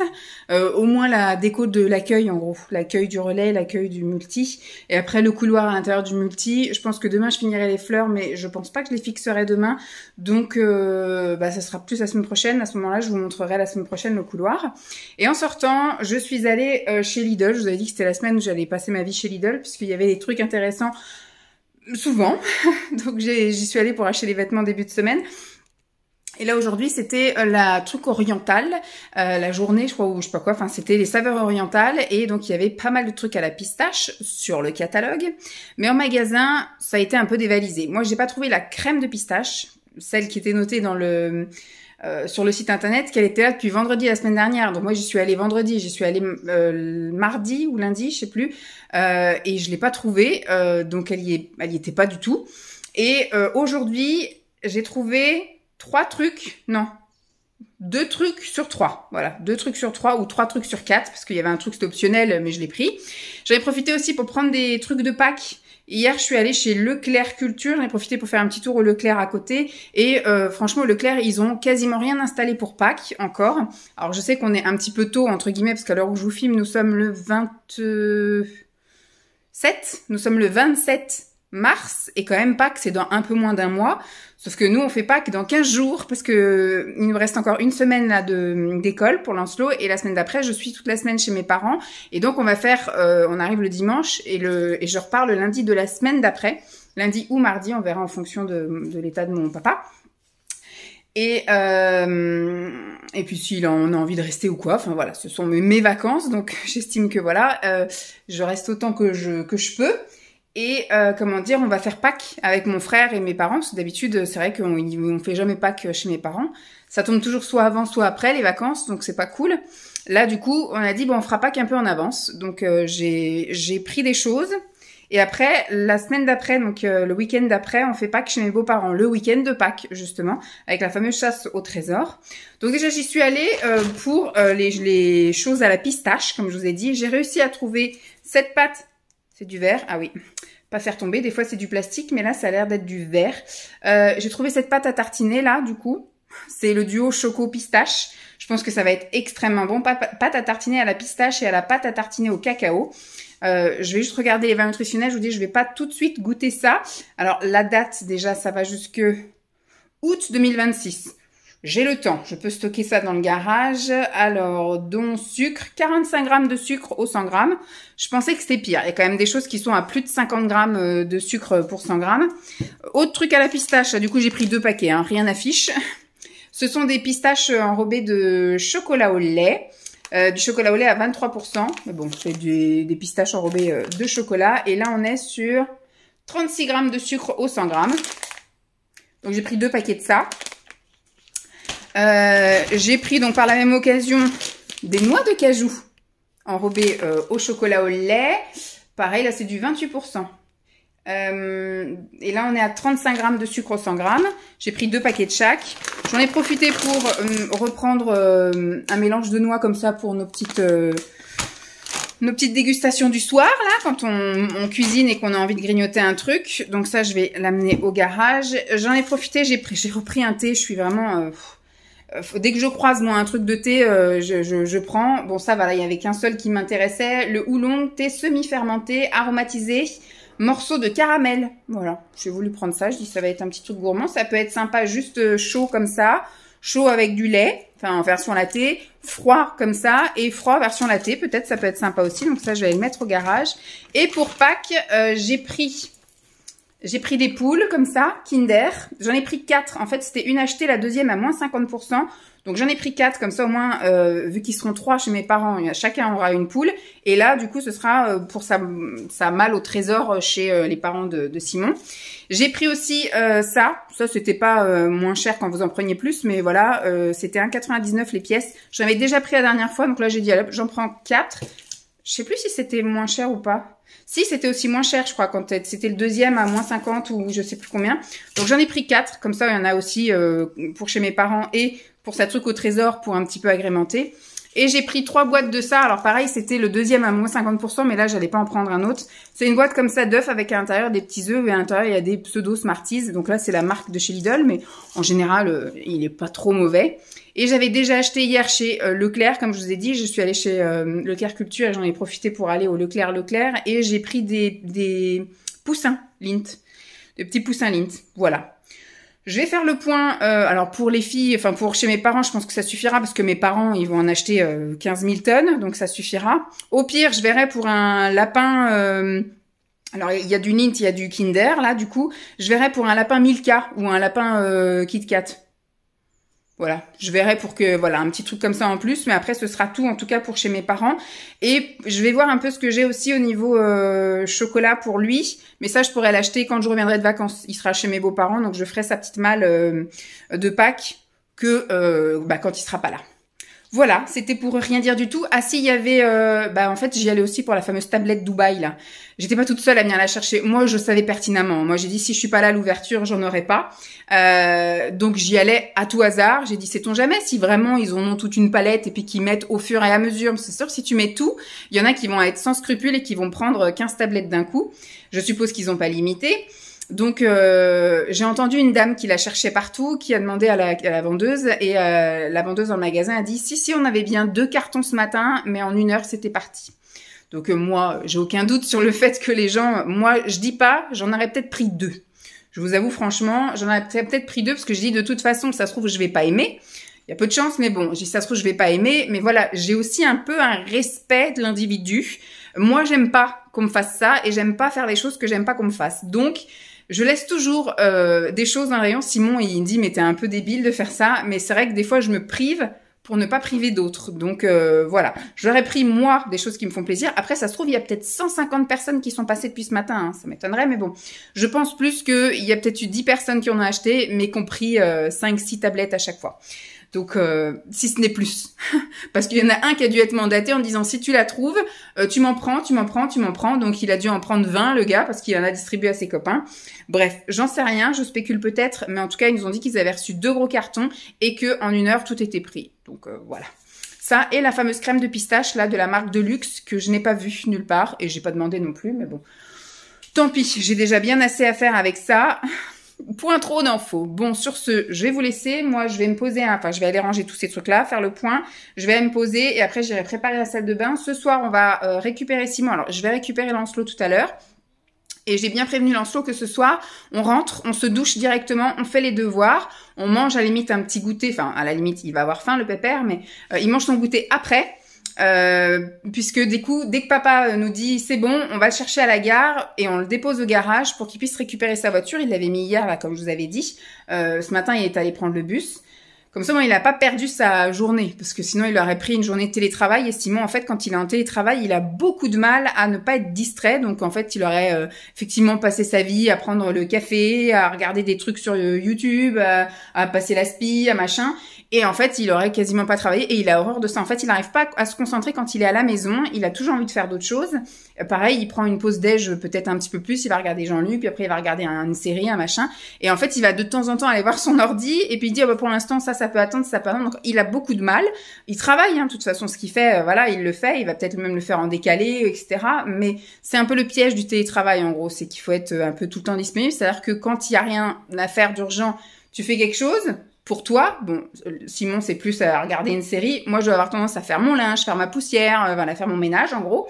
au moins la déco de l'accueil en gros, l'accueil du relais, l'accueil du multi et après le couloir à l'intérieur du multi. Je pense que demain je finirai les fleurs mais je pense pas que je les fixerai demain, donc ça sera plus la semaine prochaine. À ce moment-là je vous montrerai la semaine prochaine le couloir. Et en sortant je suis allée chez Lidl, je vous avais dit que c'était la semaine où j'allais passer ma vie chez Lidl puisqu'il y avait des trucs intéressants souvent, donc j'y suis allée pour acheter les vêtements début de semaine. Et là aujourd'hui c'était la truc orientale, la journée je crois ou je sais pas quoi, enfin c'était les saveurs orientales et donc il y avait pas mal de trucs à la pistache sur le catalogue, mais en magasin ça a été un peu dévalisé. Moi j'ai pas trouvé la crème de pistache, celle qui était notée dans le sur le site internet, qu'elle était là depuis vendredi la semaine dernière. Donc moi j'y suis allée vendredi, j'y suis allée mardi ou lundi, je sais plus, et je l'ai pas trouvée, donc elle y était pas du tout. Et aujourd'hui j'ai trouvé 2 trucs sur 3, voilà, 2 trucs sur 3 ou 3 trucs sur 4, parce qu'il y avait un truc c'était optionnel, mais je l'ai pris. J'avais profité aussi pour prendre des trucs de Pâques. Hier, je suis allée chez Leclerc Culture, j'en ai profité pour faire un petit tour au Leclerc à côté, et franchement, Leclerc, ils ont quasiment rien installé pour Pâques, encore. Alors, je sais qu'on est un petit peu tôt, entre guillemets, parce qu'à l'heure où je vous filme, nous sommes le 27 mars, et quand même Pâques, c'est dans un peu moins d'un mois. Sauf que nous, on fait Pâques dans 15 jours, parce que il nous reste encore une semaine là d'école pour Lancelot, et la semaine d'après, je suis toute la semaine chez mes parents. Et donc, on va faire, on arrive le dimanche, et je repars le lundi de la semaine d'après. Lundi ou mardi, on verra en fonction de l'état de mon papa. Et puis s'il en a envie de rester ou quoi, enfin voilà, ce sont mes vacances, donc j'estime que voilà, je reste autant que je peux. Et comment dire, on va faire Pâques avec mon frère et mes parents. D'habitude, c'est vrai qu'on fait jamais Pâques chez mes parents. Ça tombe toujours soit avant, soit après les vacances, donc c'est pas cool. Là, du coup, on a dit bon, on fera Pâques un peu en avance. Donc j'ai pris des choses. Et après, la semaine d'après, donc le week-end d'après, on fait Pâques chez mes beaux-parents. Le week-end de Pâques, justement, avec la fameuse chasse au trésor. Donc déjà, j'y suis allée pour les choses à la pistache, comme je vous ai dit. J'ai réussi à trouver cette pâte. C'est du verre, ah oui, pas faire tomber, des fois c'est du plastique, mais là ça a l'air d'être du verre. J'ai trouvé cette pâte à tartiner là, du coup, c'est le duo choco-pistache. Je pense que ça va être extrêmement bon, pâte à tartiner à la pistache et à la pâte à tartiner au cacao. Je vais juste regarder les valeurs nutritionnelles, je vous dis, je vais pas tout de suite goûter ça. Alors la date déjà, ça va jusque août 2026. J'ai le temps, je peux stocker ça dans le garage. Alors, dont sucre, 45 grammes de sucre au 100 grammes. Je pensais que c'était pire. Il y a quand même des choses qui sont à plus de 50 grammes de sucre pour 100 grammes. Autre truc à la pistache, du coup j'ai pris 2 paquets, hein, rien n'affiche. Ce sont des pistaches enrobées de chocolat au lait. Du chocolat au lait à 23%. Mais bon, c'est des pistaches enrobées de chocolat. Et là, on est sur 36 grammes de sucre au 100 grammes. Donc j'ai pris 2 paquets de ça. J'ai pris donc par la même occasion des noix de cajou enrobées au chocolat au lait. Pareil, là c'est du 28%. Et là on est à 35 grammes de sucre au 100 grammes. J'ai pris 2 paquets de chaque. J'en ai profité pour reprendre un mélange de noix comme ça pour nos petites dégustations du soir, là, quand on cuisine et qu'on a envie de grignoter un truc. Donc ça, je vais l'amener au garage. J'en ai profité, j'ai repris un thé. Je suis vraiment... dès que je croise, moi, un truc de thé, je prends. Bon, ça, voilà, il y avait qu'un seul qui m'intéressait. Le oolong, thé semi-fermenté, aromatisé, morceau de caramel. Voilà, j'ai voulu prendre ça. Je dis, ça va être un petit truc gourmand. Ça peut être sympa, juste chaud comme ça. Chaud avec du lait, enfin en version latte, froid comme ça, et froid version latte, peut-être ça peut être sympa aussi, donc ça je vais le mettre au garage. Et pour Pâques, j'ai pris des poules comme ça, Kinder, j'en ai pris 4, en fait c'était une achetée, la deuxième à moins 50%, donc j'en ai pris 4, comme ça au moins, vu qu'ils seront 3 chez mes parents, chacun aura une poule, et là du coup ce sera pour sa malle au trésor chez les parents de Simon. J'ai pris aussi ça c'était pas moins cher quand vous en preniez plus, mais voilà, c'était 1,99 les pièces. J'en avais déjà pris la dernière fois, donc là j'ai dit allez, j'en prends 4. Je sais plus si c'était moins cher ou pas. Si, c'était aussi moins cher, je crois, quand c'était le deuxième à moins 50 ou je sais plus combien. Donc j'en ai pris 4, comme ça il y en a aussi pour chez mes parents et pour sa truc au trésor pour un petit peu agrémenter. Et j'ai pris 3 boîtes de ça. Alors pareil, c'était le deuxième à moins 50%, mais là, j'allais pas en prendre un autre. C'est une boîte comme ça d'œufs avec à l'intérieur des petits œufs et à l'intérieur, il y a des pseudo Smarties. Donc là, c'est la marque de chez Lidl, mais en général, il est pas trop mauvais. Et j'avais déjà acheté hier chez Leclerc, comme je vous ai dit, je suis allée chez Leclerc Culture et j'en ai profité pour aller au Leclerc et j'ai pris des poussins Lindt, des petits poussins Lindt. Voilà. Je vais faire le point, alors pour les filles, enfin pour chez mes parents, je pense que ça suffira parce que mes parents, ils vont en acheter 15 000 tonnes, donc ça suffira. Au pire, je verrai pour un lapin, alors il y a du Lindt, il y a du Kinder, là du coup, je verrai pour un lapin Milka ou un lapin Kit Kat. Voilà, je verrai pour que, voilà, un petit truc comme ça en plus, mais après ce sera tout en tout cas pour chez mes parents. Et je vais voir un peu ce que j'ai aussi au niveau chocolat pour lui, mais ça je pourrais l'acheter quand je reviendrai de vacances. Il sera chez mes beaux-parents, donc je ferai sa petite malle de Pâques que quand il sera pas là. Voilà, c'était pour rien dire du tout. Ah si, il y avait... en fait, j'y allais aussi pour la fameuse tablette Dubaï, là. J'étais pas toute seule à venir la chercher. Moi, je savais pertinemment. Moi, j'ai dit, si je suis pas là à l'ouverture, j'en aurai pas. Donc, j'y allais à tout hasard. J'ai dit, sait-on jamais si vraiment ils en ont toute une palette et puis qu'ils mettent au fur et à mesure. C'est sûr, si tu mets tout, il y en a qui vont être sans scrupule et qui vont prendre 15 tablettes d'un coup. Je suppose qu'ils ont pas limité. Donc j'ai entendu une dame qui la cherchait partout, qui a demandé à la vendeuse et la vendeuse dans le magasin a dit si on avait bien 2 cartons ce matin, mais en 1 heure c'était parti. Donc moi j'ai aucun doute sur le fait que les gens, moi je dis pas, j'en aurais peut-être pris 2. Je vous avoue franchement, j'en aurais peut-être pris 2 parce que je dis de toute façon ça se trouve je vais pas aimer. Il y a peu de chance, mais bon, je dis ça se trouve je vais pas aimer, mais voilà, j'ai aussi un peu un respect de l'individu. Moi j'aime pas qu'on me fasse ça et j'aime pas faire les choses que j'aime pas qu'on me fasse. Donc je laisse toujours des choses dans le rayon. Simon, il me dit, mais t'es un peu débile de faire ça. Mais c'est vrai que des fois, je me prive pour ne pas priver d'autres. Donc, voilà. J'aurais pris, moi, des choses qui me font plaisir. Après, ça se trouve, il y a peut-être 150 personnes qui sont passées depuis ce matin. Hein. Ça m'étonnerait, mais bon. Je pense plus qu'il y a peut-être eu 10 personnes qui en ont acheté, mais qui ont pris 5-6 tablettes à chaque fois. Donc, si ce n'est plus. Parce qu'il y en a un qui a dû être mandaté en disant, si tu la trouves, tu m'en prends. Donc, il a dû en prendre 20, le gars, parce qu'il en a distribué à ses copains. Bref, j'en sais rien, je spécule peut-être, mais en tout cas, ils nous ont dit qu'ils avaient reçu 2 gros cartons et que en 1 heure, tout était pris. Donc, voilà. Ça, et la fameuse crème de pistache, là, de la marque Deluxe, que je n'ai pas vue nulle part, et j'ai pas demandé non plus, mais bon. Tant pis, j'ai déjà bien assez à faire avec ça. Point trop d'infos. Bon, sur ce, je vais vous laisser. Moi, je vais me poser, je vais aller ranger tous ces trucs-là, faire le point. Je vais aller me poser et après, j'irai préparer la salle de bain. Ce soir, on va récupérer Simon. Alors, je vais récupérer Lancelot tout à l'heure. Et j'ai bien prévenu Lancelot que ce soir, on rentre, on se douche directement, on fait les devoirs, on mange à la limite un petit goûter. Enfin, à la limite, il va avoir faim, le pépère, mais il mange son goûter après. Puisque du coup, dès que papa nous dit c'est bon, on va le chercher à la gare et on le dépose au garage pour qu'il puisse récupérer sa voiture. Il l'avait mis hier, là, comme je vous avais dit. Ce matin, il est allé prendre le bus. Comme ça, moi, il n'a pas perdu sa journée, parce que sinon, il aurait pris une journée de télétravail, estimant, en fait, quand il est en télétravail, il a beaucoup de mal à ne pas être distrait. Donc, en fait, il aurait effectivement passé sa vie à prendre le café, à regarder des trucs sur YouTube, à passer l'aspi, à machin. Et en fait, il aurait quasiment pas travaillé et il a horreur de ça. En fait, il n'arrive pas à se concentrer quand il est à la maison. Il a toujours envie de faire d'autres choses. Pareil, il prend une pause déj peut-être un petit peu plus. Il va regarder Jean-Luc, puis après, il va regarder une série, un machin. Et en fait, il va de temps en temps aller voir son ordi et puis il dit, oh, bah, pour l'instant, ça peut attendre, ça peut attendre. Donc, il a beaucoup de mal. Il travaille, hein, de toute façon, ce qu'il fait, voilà, il le fait. Il va peut-être même le faire en décalé, etc. Mais c'est un peu le piège du télétravail, en gros. C'est qu'il faut être un peu tout le temps disponible. C'est-à-dire que quand il y a rien à faire d'urgent, tu fais quelque chose. Pour toi, bon, Simon, c'est plus à regarder une série. Moi, je vais avoir tendance à faire mon linge, faire ma poussière, voilà, faire mon ménage, en gros.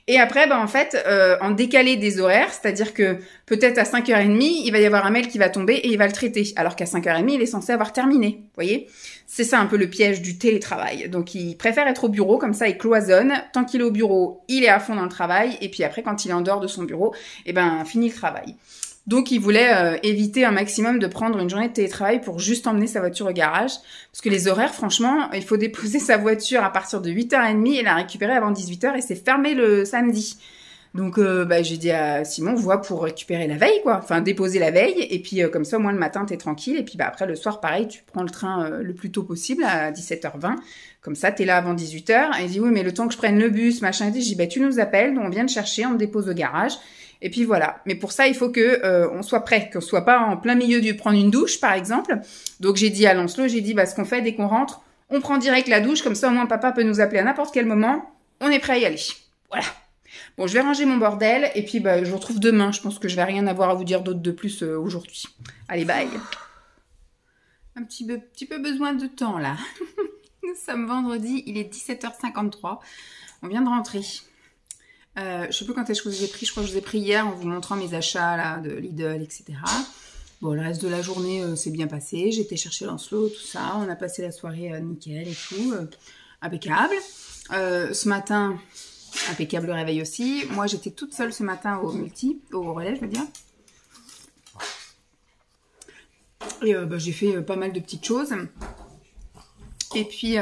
Et après, en fait, en décalé des horaires, c'est-à-dire que peut-être à 5h30, il va y avoir un mail qui va tomber et il va le traiter. Alors qu'à 5h30, il est censé avoir terminé. Vous voyez? C'est ça un peu le piège du télétravail. Donc, il préfère être au bureau, comme ça, il cloisonne. Tant qu'il est au bureau, il est à fond dans le travail. Et puis après, quand il est en dehors de son bureau, fini le travail. Donc, il voulait éviter un maximum de prendre une journée de télétravail pour juste emmener sa voiture au garage. Parce que les horaires, franchement, il faut déposer sa voiture à partir de 8h30 et la récupérer avant 18h et c'est fermé le samedi. Donc, j'ai dit à Simon, vois pour récupérer la veille, quoi. Enfin, déposer la veille. Et puis, comme ça, au moins, le matin, t'es tranquille. Et puis, après, le soir, pareil, tu prends le train le plus tôt possible à 17h20. Comme ça, t'es là avant 18h. Et il dit, oui, mais le temps que je prenne le bus, machin. Je dis, tu nous appelles, on vient te chercher, on te dépose au garage. Et puis voilà. Mais pour ça, il faut que on soit prêt, qu'on soit pas en plein milieu du prendre une douche, par exemple. Donc j'ai dit à Lancelot, ce qu'on fait dès qu'on rentre, on prend direct la douche, comme ça au moins papa peut nous appeler à n'importe quel moment. On est prêt à y aller. Voilà. Bon, je vais ranger mon bordel et puis je vous retrouve demain. Je pense que je vais rien avoir à vous dire d'autre de plus aujourd'hui. Allez, bye. Un petit peu besoin de temps là. Nous sommes vendredi, il est 17h53. On vient de rentrer. Je sais plus quand est-ce que je vous ai pris, je crois que je vous ai pris hier en vous montrant mes achats là de Lidl, etc. Bon, le reste de la journée s'est bien passé, j'ai été chercher Lancelot, tout ça, on a passé la soirée nickel et tout, impeccable. Ce matin, impeccable le réveil aussi. Moi j'étais toute seule ce matin au relais je veux dire. Et j'ai fait pas mal de petites choses. Et puis...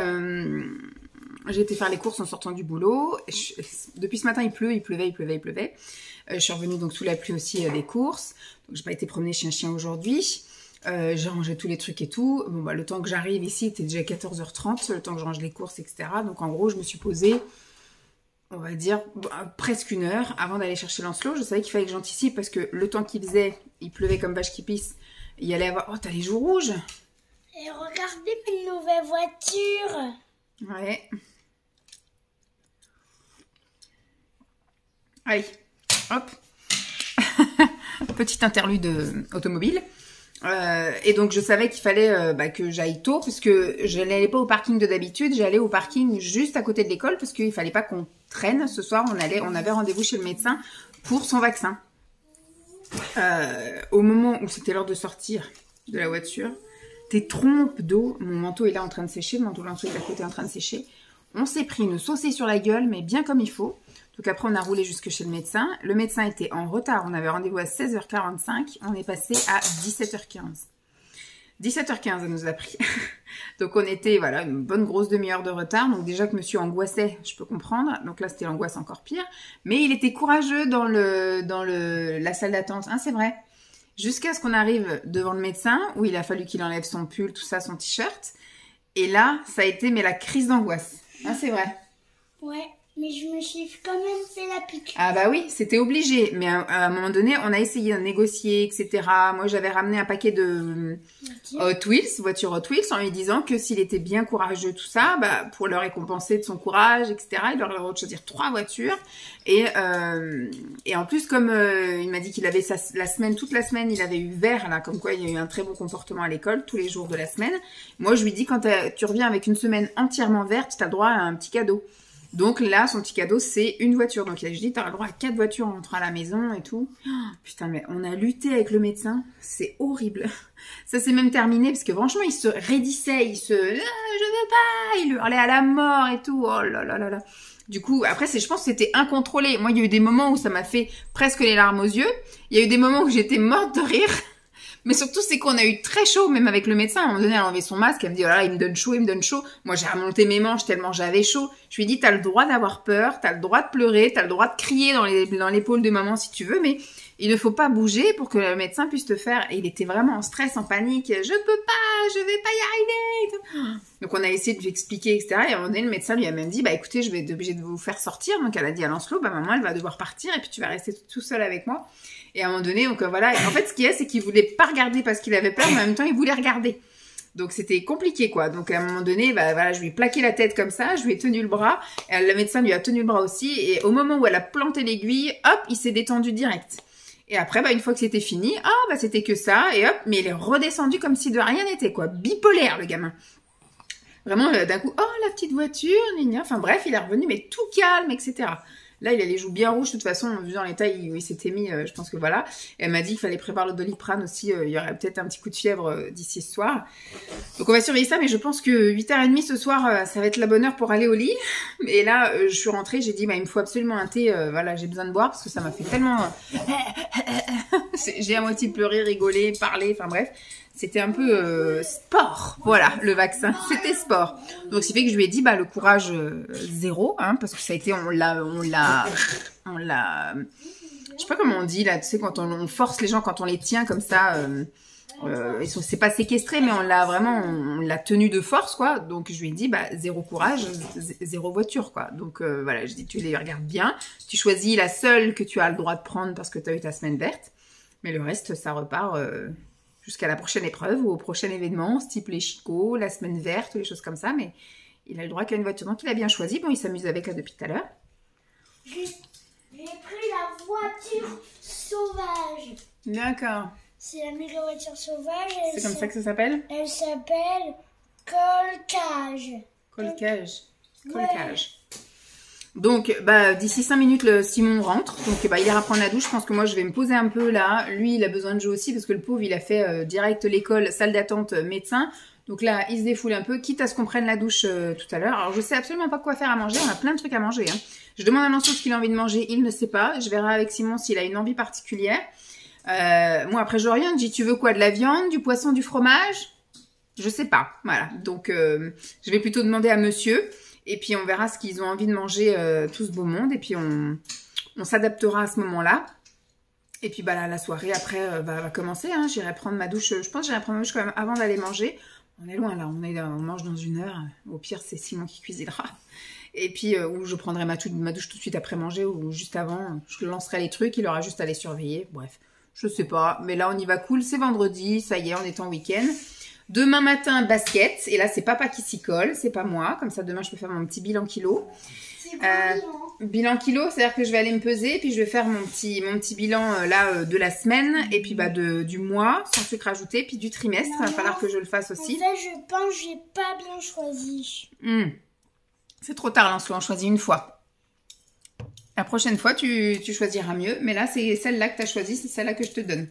j'ai été faire les courses en sortant du boulot. Depuis ce matin, il pleuvait. Je suis revenue donc sous la pluie aussi des courses. Donc, j'ai pas été promener chien aujourd'hui. J'ai rangé tous les trucs et tout. Bon, le temps que j'arrive ici, c'était déjà 14h30, le temps que je range les courses, etc. Donc, en gros, je me suis posée, on va dire, presque une heure avant d'aller chercher Lancelot. Je savais qu'il fallait que j'anticipe parce que le temps qu'il faisait, il pleuvait comme vache qui pisse. Il y allait avoir... Oh, t'as les joues rouges! Et regardez mes nouvelles voitures! Ouais. Allez, hop. Petite interlude automobile. Et donc, je savais qu'il fallait que j'aille tôt, parce que je n'allais pas au parking de d'habitude, j'allais au parking juste à côté de l'école, parce qu'il fallait pas qu'on traîne. Ce soir, on avait rendez-vous chez le médecin pour son vaccin. Au moment où c'était l'heure de sortir de la voiture, des trompes d'eau, mon manteau est là en train de sécher, le manteau de Lancelot est à côté en train de sécher. On s'est pris une saucée sur la gueule, mais bien comme il faut. Donc après, on a roulé jusque chez le médecin. Le médecin était en retard. On avait rendez-vous à 16h45. On est passé à 17h15. 17h15, ça nous a pris. Donc on était, voilà, une bonne grosse demi-heure de retard. Donc déjà que monsieur angoissait, je peux comprendre. Donc là, c'était l'angoisse encore pire. Mais il était courageux dans la salle d'attente. Hein, c'est vrai. Jusqu'à ce qu'on arrive devant le médecin, où il a fallu qu'il enlève son pull, tout ça, son t-shirt. Et là, ça a été la crise d'angoisse. Hein, c'est vrai. Ouais. Mais je me suis quand même fait la piqûre. Ah bah oui, c'était obligé. Mais à un moment donné, on a essayé de négocier, etc. Moi, j'avais ramené un paquet de voitures Hot Wheels, en lui disant que s'il était bien courageux, tout ça, pour le récompenser de son courage, etc., il leur aurait choisir 3 voitures. Et en plus, comme il m'a dit qu'il avait toute la semaine, il avait eu vert, là, comme quoi il y a eu un très bon comportement à l'école, tous les jours de la semaine. Moi, je lui dis, quand tu reviens avec une semaine entièrement verte, tu as le droit à un petit cadeau. Donc là, son petit cadeau, c'est une voiture. Donc il a dit, tu as le droit à 4 voitures en rentrant à la maison et tout. Oh, putain, mais on a lutté avec le médecin. C'est horrible. Ça s'est même terminé parce que franchement, il se raidissait. Je veux pas. Il hurlait à la mort et tout. Oh là là là là. Du coup, après, je pense que c'était incontrôlé. Moi, il y a eu des moments où ça m'a fait presque les larmes aux yeux. Il y a eu des moments où j'étais morte de rire. Mais surtout, c'est qu'on a eu très chaud, même avec le médecin. À un moment donné, elle a enlevé son masque, elle me dit, oh là là, il me donne chaud, il me donne chaud. Moi, j'ai remonté mes manches tellement j'avais chaud. Je lui ai dit, t'as le droit d'avoir peur, t'as le droit de pleurer, t'as le droit de crier dans l'épaule de maman si tu veux, mais il ne faut pas bouger pour que le médecin puisse te faire. Et il était vraiment en stress, en panique. Je peux pas, je vais pas y arriver. Donc, on a essayé de lui expliquer, etc. Et à un moment donné, le médecin lui a même dit, bah écoutez, je vais être obligée de vous faire sortir. Donc, elle a dit à Lancelot, bah maman, elle va devoir partir et puis tu vas rester tout seul avec moi. Et à un moment donné, donc voilà. Et en fait, ce qu'il y a, c'est qu'il voulait pas regarder parce qu'il avait peur, mais en même temps, il voulait regarder. Donc, c'était compliqué, quoi. Donc, à un moment donné, bah voilà, je lui ai plaqué la tête comme ça, je lui ai tenu le bras. Et le médecin lui a tenu le bras aussi. Et au moment où elle a planté l'aiguille, hop, il s'est détendu direct. Et après, bah, une fois que c'était fini, ah, bah, c'était que ça, et hop, mais il est redescendu comme si de rien n'était, quoi. Bipolaire, le gamin. Vraiment, d'un coup, oh, la petite voiture, gna. Enfin bref, il est revenu, mais tout calme, etc. Là, il a les joues bien rouges, de toute façon, vu dans l'état où il s'était mis, je pense que voilà. Et elle m'a dit qu'il fallait préparer le Doliprane aussi, il y aurait peut-être un petit coup de fièvre d'ici ce soir. Donc on va surveiller ça, mais je pense que 8h30 ce soir, ça va être la bonne heure pour aller au lit. Et là, je suis rentrée, j'ai dit, bah, il me faut absolument un thé, voilà, j'ai besoin de boire, parce que ça m'a fait tellement... j'ai à moitié pleuré, rigolé, parlé, enfin bref. C'était un peu sport, voilà, le vaccin, c'était sport. Donc, ce qui fait que je lui ai dit, bah, le courage zéro, hein, parce que ça a été, on l'a, je sais pas comment on dit, là, tu sais, quand on force les gens, quand on les tient comme ça, c'est pas séquestré, mais on l'a tenu de force, quoi. Donc, je lui ai dit, bah, zéro courage, zéro voiture, quoi. Donc, voilà, je dis, tu les regardes bien, tu choisis la seule que tu as le droit de prendre parce que tu as eu ta semaine verte, mais le reste, ça repart... jusqu'à la prochaine épreuve ou au prochain événement, type les chicots, la semaine verte, les choses comme ça, mais il a le droit qu'à une voiture. Donc il a bien choisi. Bon, il s'amuse avec là depuis tout à l'heure. J'ai pris la voiture sauvage. D'accord. C'est la méga voiture sauvage. C'est comme ça que ça s'appelle? Elle s'appelle Colcage. Colcage. Colcage. Donc, bah, d'ici 5 minutes, le Simon rentre. Donc, bah, il ira prendre la douche. Je pense que moi, je vais me poser un peu là. Lui, il a besoin de jouer aussi parce que le pauvre, il a fait direct l'école, salle d'attente, médecin. Donc là, il se défoule un peu, quitte à ce qu'on prenne la douche tout à l'heure. Alors, je sais absolument pas quoi faire à manger. On a plein de trucs à manger. Hein. Je demande à Lancelot ce qu'il a envie de manger. Il ne sait pas. Je verrai avec Simon s'il a une envie particulière. Moi, après, je reviens. Je dis, tu veux quoi? De la viande, du poisson, du fromage? Je sais pas. Voilà. Donc, je vais plutôt demander à monsieur. Et puis, on verra ce qu'ils ont envie de manger, tout ce beau monde. Et puis, on s'adaptera à ce moment-là. Et puis, bah, la soirée, après, va commencer. Hein. J'irai prendre ma douche. Je pense que j'irai prendre ma douche quand même avant d'aller manger. On est loin, là. On mange dans 1 heure. Au pire, c'est Simon qui cuisinera. Et puis, ou je prendrai ma douche tout de suite après manger ou juste avant. Je lancerai les trucs. Il aura juste à les surveiller. Bref, je sais pas. Mais là, on y va cool. C'est vendredi. Ça y est, on est en week-end. Demain matin, basket. Et là, c'est papa qui s'y colle, c'est pas moi. Comme ça, demain, je peux faire mon petit bilan kilo. Bilan kilo, c'est-à-dire que je vais aller me peser. Puis, je vais faire mon petit bilan là de la semaine. Et puis, bah, du mois, sans sucre ajouté. Puis, du trimestre. Il va falloir que je le fasse aussi. En fait, je pense que j'ai pas bien choisi. C'est trop tard, Lancelot. On choisit une fois. La prochaine fois, tu choisiras mieux. Mais là, c'est celle-là que tu as choisie. C'est celle-là que je te donne.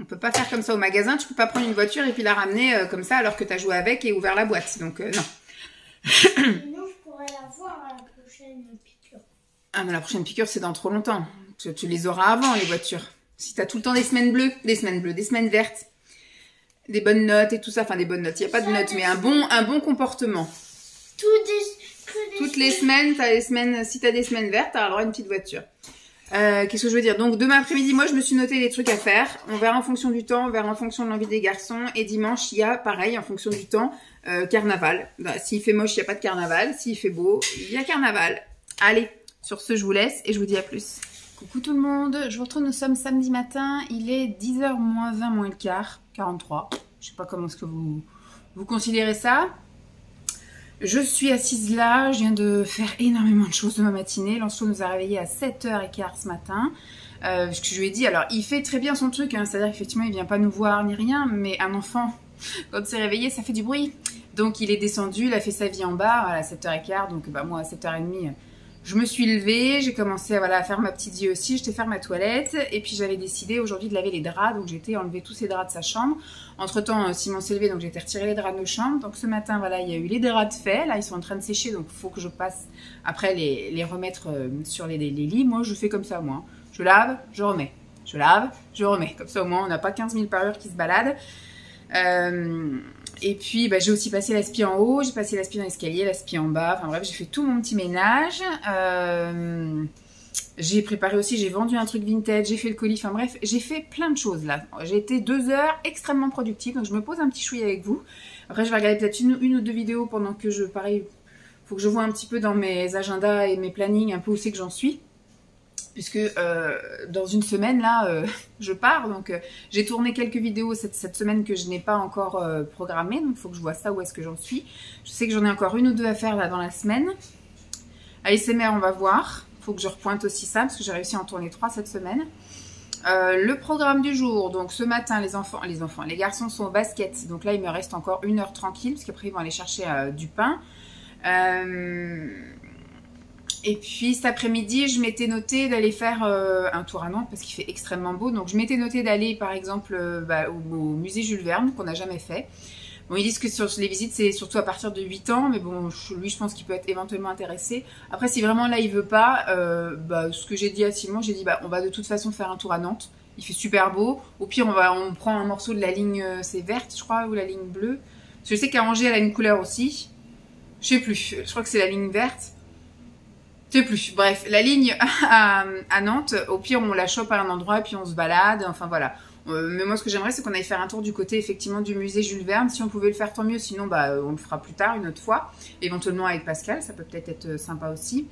On peut pas faire comme ça au magasin, tu peux pas prendre une voiture et puis la ramener comme ça alors que tu as joué avec et ouvert la boîte. Donc non. Sinon, je pourrais la voir à la prochaine piqûre. Ah mais la prochaine piqûre c'est dans trop longtemps. Tu les auras avant les voitures. Si tu as tout le temps des semaines bleues, des semaines vertes, des bonnes notes et tout ça, enfin des bonnes notes, il n'y a pas de notes, mais un bon comportement. Toutes les semaines, si tu as des semaines vertes, tu as le droit à une petite voiture. Qu'est-ce que je veux dire? Donc demain après-midi, moi je me suis noté les trucs à faire. On verra en fonction du temps, on verra en fonction de l'envie des garçons. Et dimanche, il y a pareil en fonction du temps, carnaval. Bah, s'il fait moche, il n'y a pas de carnaval. S'il fait beau, il y a carnaval. Allez, sur ce, je vous laisse et je vous dis à plus. Coucou tout le monde, je vous retrouve, nous sommes samedi matin. Il est 10h moins 20 moins le quart, 43. Je sais pas comment est-ce que vous considérez ça. Je suis assise là, je viens de faire énormément de choses de ma matinée. Lancelot nous a réveillés à 7h15 ce matin. Ce que je lui ai dit, alors il fait très bien son truc, hein, c'est-à-dire qu'effectivement il vient pas nous voir ni rien, mais un enfant, quand il s'est réveillé, ça fait du bruit. Donc il est descendu, il a fait sa vie en bas à 7h15, donc bah, moi à 7h30, je me suis levée, j'ai commencé à faire ma petite vie aussi, j'étais faire ma toilette, et puis j'avais décidé aujourd'hui de laver les draps, donc j'ai été enlever tous ces draps de sa chambre. Entre-temps, Simon s'est levé, donc j'ai été retirer les draps de nos chambres. Donc ce matin, voilà, il y a eu les draps de fait, là ils sont en train de sécher, donc il faut que je passe après les remettre sur les lits. Moi je fais comme ça, moi. Je lave, je remets. je lave, je remets. Comme ça au moins on n'a pas 15 000 parures qui se baladent. Et puis j'ai aussi passé l'aspi en haut, j'ai passé l'aspi dans l'escalier, l'aspi en bas, enfin bref j'ai fait tout mon petit ménage. J'ai préparé aussi, j'ai vendu un truc vintage, j'ai fait le colis, enfin bref, j'ai fait plein de choses là. J'ai été 2 heures extrêmement productive, donc je me pose un petit chouïa avec vous. Après je vais regarder peut-être une ou deux vidéos pendant que pareil, faut que je vois un petit peu dans mes agendas et mes plannings un peu où c'est que j'en suis. Puisque dans une semaine là, je pars, donc j'ai tourné quelques vidéos cette semaine que je n'ai pas encore programmées, donc il faut que je vois ça où est-ce que j'en suis. Je sais que j'en ai encore une ou deux à faire là dans la semaine. ASMR, on va voir. Faut que je repointe aussi ça parce que j'ai réussi à en tourner 3 cette semaine. Le programme du jour, donc ce matin les garçons sont au basket, donc là il me reste encore 1 heure tranquille parce qu'après ils vont aller chercher du pain. Et puis cet après-midi je m'étais noté d'aller faire un tour à Nantes parce qu'il fait extrêmement beau, donc je m'étais noté d'aller par exemple au musée Jules Verne qu'on n'a jamais fait. Bon, ils disent que sur les visites, c'est surtout à partir de 8 ans, mais bon, lui, je pense qu'il peut être éventuellement intéressé. Après, si vraiment là, il veut pas, ce que j'ai dit à Simon, j'ai dit, on va de toute façon faire un tour à Nantes. Il fait super beau. Au pire, on prend un morceau de la ligne, c'est verte, je crois, ou la ligne bleue. Parce que je sais qu'à Angers, elle a une couleur aussi. Je sais plus, je crois que c'est la ligne verte. Je sais plus. Bref, la ligne à Nantes, au pire, on la chope à un endroit et puis on se balade. Enfin, voilà. Mais moi ce que j'aimerais c'est qu'on aille faire un tour du côté effectivement du musée Jules Verne. Si on pouvait le faire tant mieux, sinon on le fera plus tard une autre fois, éventuellement avec Pascal, ça peut peut-être être sympa aussi.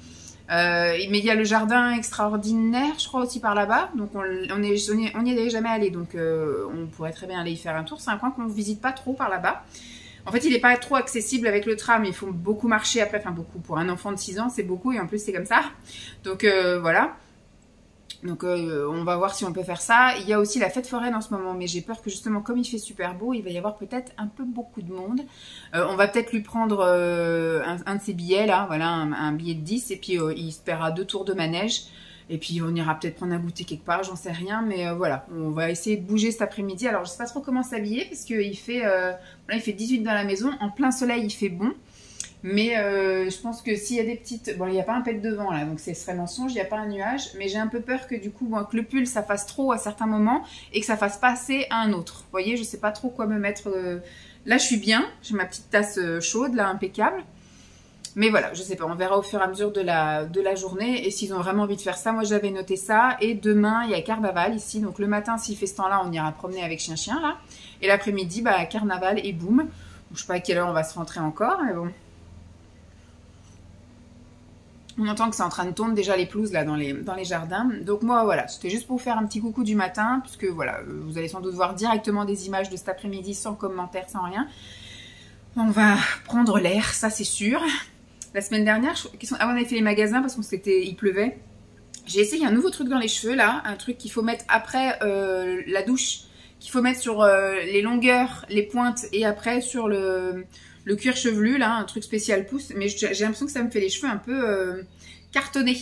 Mais il y a le jardin extraordinaire je crois aussi par là-bas, donc on n'y est jamais allé, donc on pourrait très bien aller y faire un tour. C'est un coin qu'on ne visite pas trop par là-bas. En fait il n'est pas trop accessible avec le tram, il faut beaucoup marcher après, enfin beaucoup, pour un enfant de 6 ans c'est beaucoup et en plus c'est comme ça, donc voilà. Donc on va voir si on peut faire ça. Il y a aussi la fête foraine en ce moment, mais j'ai peur que justement comme il fait super beau, il va y avoir peut-être un peu beaucoup de monde. On va peut-être lui prendre un de ses billets là, voilà, un billet de 10, et puis il se paiera 2 tours de manège. Et puis on ira peut-être prendre un goûter quelque part, j'en sais rien, mais voilà, on va essayer de bouger cet après-midi. Alors je sais pas trop comment s'habiller, parce qu'il fait, là, il fait 18 dans la maison, en plein soleil il fait bon. Mais je pense que s'il y a des petites... Bon, il n'y a pas un pet de vent là, donc ce serait mensonge, il n'y a pas un nuage. Mais j'ai un peu peur que du coup, que le pull, ça fasse trop à certains moments et que ça fasse passer à un autre. Vous voyez, je ne sais pas trop quoi me mettre... Là, je suis bien, j'ai ma petite tasse chaude, là, impeccable. Mais voilà, je sais pas, on verra au fur et à mesure de la journée. Et s'ils ont vraiment envie de faire ça, moi j'avais noté ça. Et demain, il y a carnaval ici. Donc le matin, s'il fait ce temps-là, on ira promener avec chien-chien là. Et l'après-midi, carnaval et boum. Je sais pas à quelle heure on va se rentrer encore, mais bon. On entend que c'est en train de tondre déjà les pelouses là dans les jardins. Donc moi voilà, c'était juste pour vous faire un petit coucou du matin, puisque voilà, vous allez sans doute voir directement des images de cet après-midi sans commentaire, sans rien. On va prendre l'air, ça c'est sûr. La semaine dernière, on avait fait les magasins parce il pleuvait. J'ai essayé un nouveau truc dans les cheveux là, un truc qu'il faut mettre après la douche, qu'il faut mettre sur les longueurs, les pointes et après sur le cuir chevelu, là, un truc spécial pousse, mais j'ai l'impression que ça me fait les cheveux un peu cartonnés.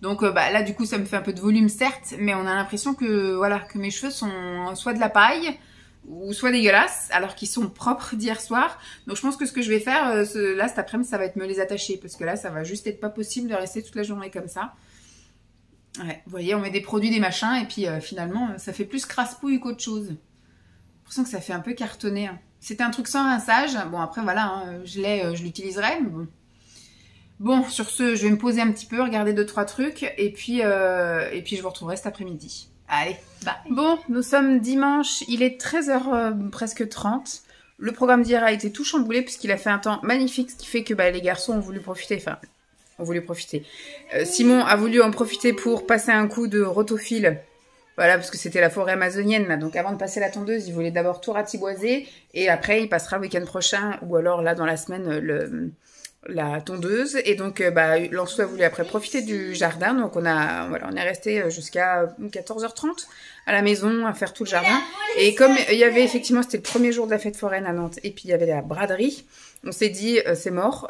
Donc là, du coup, ça me fait un peu de volume, certes, mais on a l'impression que, voilà, que mes cheveux sont soit de la paille, ou soit dégueulasses, alors qu'ils sont propres d'hier soir. Donc je pense que ce que je vais faire, là, cet après-midi, ça va être me les attacher, parce que là, ça va juste être pas possible de rester toute la journée comme ça. Ouais, vous voyez, on met des produits, des machins, et puis finalement, ça fait plus crasse-pouille qu'autre chose. J'ai l'impression que ça fait un peu cartonné, hein. C'était un truc sans rinçage. Bon, après, voilà, hein, je l'utiliserai. Bon, sur ce, je vais me poser un petit peu, regarder 2-3 trucs. Et puis je vous retrouverai cet après-midi. Allez, bye. Bon, nous sommes dimanche. Il est 13h presque 30. Le programme d'hier a été tout chamboulé puisqu'il a fait un temps magnifique. Ce qui fait que les garçons ont voulu profiter. Enfin, ont voulu profiter. Simon a voulu en profiter pour passer un coup de rotophile. Voilà, parce que c'était la forêt amazonienne, là. Donc avant de passer la tondeuse, il voulait d'abord tout ratiboiser. Et après, il passera le week-end prochain, ou alors là, dans la semaine, la tondeuse. Et donc, Lançou a voulu après profiter du jardin. Donc on est resté jusqu'à 14h30 à la maison à faire tout le jardin. Et comme il y avait effectivement, c'était le premier jour de la fête foraine à Nantes. Et puis il y avait la braderie. On s'est dit, c'est mort.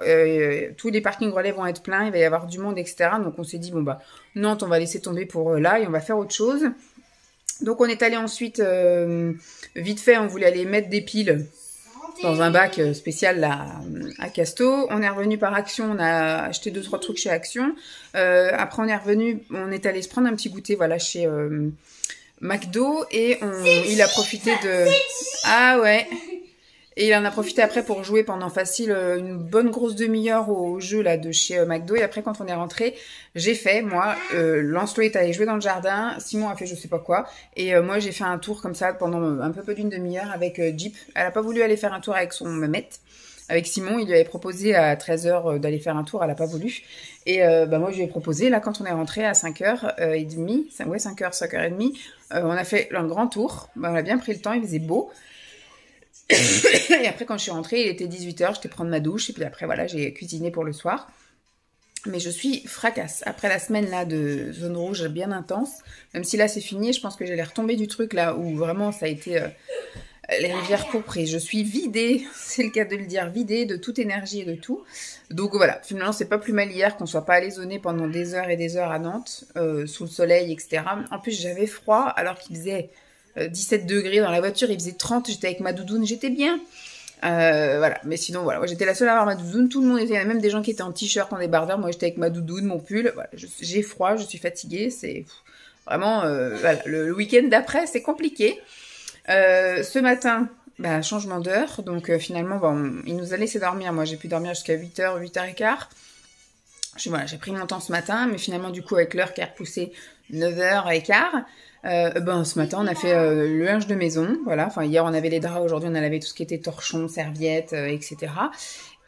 Tous les parkings relais vont être pleins. Il va y avoir du monde, etc. Donc on s'est dit, bon Nantes, on va laisser tomber pour là et on va faire autre chose. Donc on est allé ensuite, vite fait, on voulait aller mettre des piles dans un bac spécial là, à Casto. On est revenu par Action, on a acheté 2-3 trucs chez Action. Après on est revenu, on est allé se prendre un petit goûter, voilà, chez McDo et il a profité de... Ah ouais. Et il en a profité après pour jouer pendant facile une bonne grosse demi-heure au jeu là de chez McDo. Et après, quand on est rentré, j'ai fait, moi, Lancelot est allé jouer dans le jardin, Simon a fait je sais pas quoi. Et moi, j'ai fait un tour comme ça pendant un peu plus d'une demi-heure avec Jeep. Elle a pas voulu aller faire un tour avec son Mehmet. Avec Simon, il lui avait proposé à 13h d'aller faire un tour, elle a pas voulu. Et moi, je lui ai proposé, là, quand on est rentré à 5h30, ouais, 5h, 5h30, on a fait un grand tour. On a bien pris le temps, il faisait beau. Et après, quand je suis rentrée, il était 18h, j'étais prendre ma douche. Et puis après, voilà, j'ai cuisiné pour le soir. Mais je suis fracasse. Après la semaine là de zone rouge bien intense, même si là c'est fini, je pense que j'allais retomber du truc là où vraiment ça a été les rivières pourpres. Et je suis vidée, c'est le cas de le dire, vidée de toute énergie et de tout. Donc voilà, finalement c'est pas plus mal hier qu'on soit pas allé zoner pendant des heures et des heures à Nantes, sous le soleil, etc. En plus j'avais froid alors qu'il faisait 17 degrés dans la voiture, il faisait 30, j'étais avec ma doudoune, j'étais bien. Voilà, mais sinon voilà, moi j'étais la seule à avoir ma doudoune, tout le monde était, il y a même des gens qui étaient en t-shirt, en débardeur, moi j'étais avec ma doudoune, mon pull, voilà, j'ai froid, je suis fatiguée, c'est vraiment, voilà, le week-end d'après c'est compliqué. Ce matin, bah, changement d'heure, donc finalement bon, il nous a laissé dormir, moi j'ai pu dormir jusqu'à 8h, 8h15. Voilà, j'ai pris mon temps ce matin, mais finalement du coup avec l'heure qui a repoussé 9h15, ce matin on a fait le linge de maison, voilà, enfin hier on avait les draps, aujourd'hui on a lavé tout ce qui était torchons, serviettes, etc.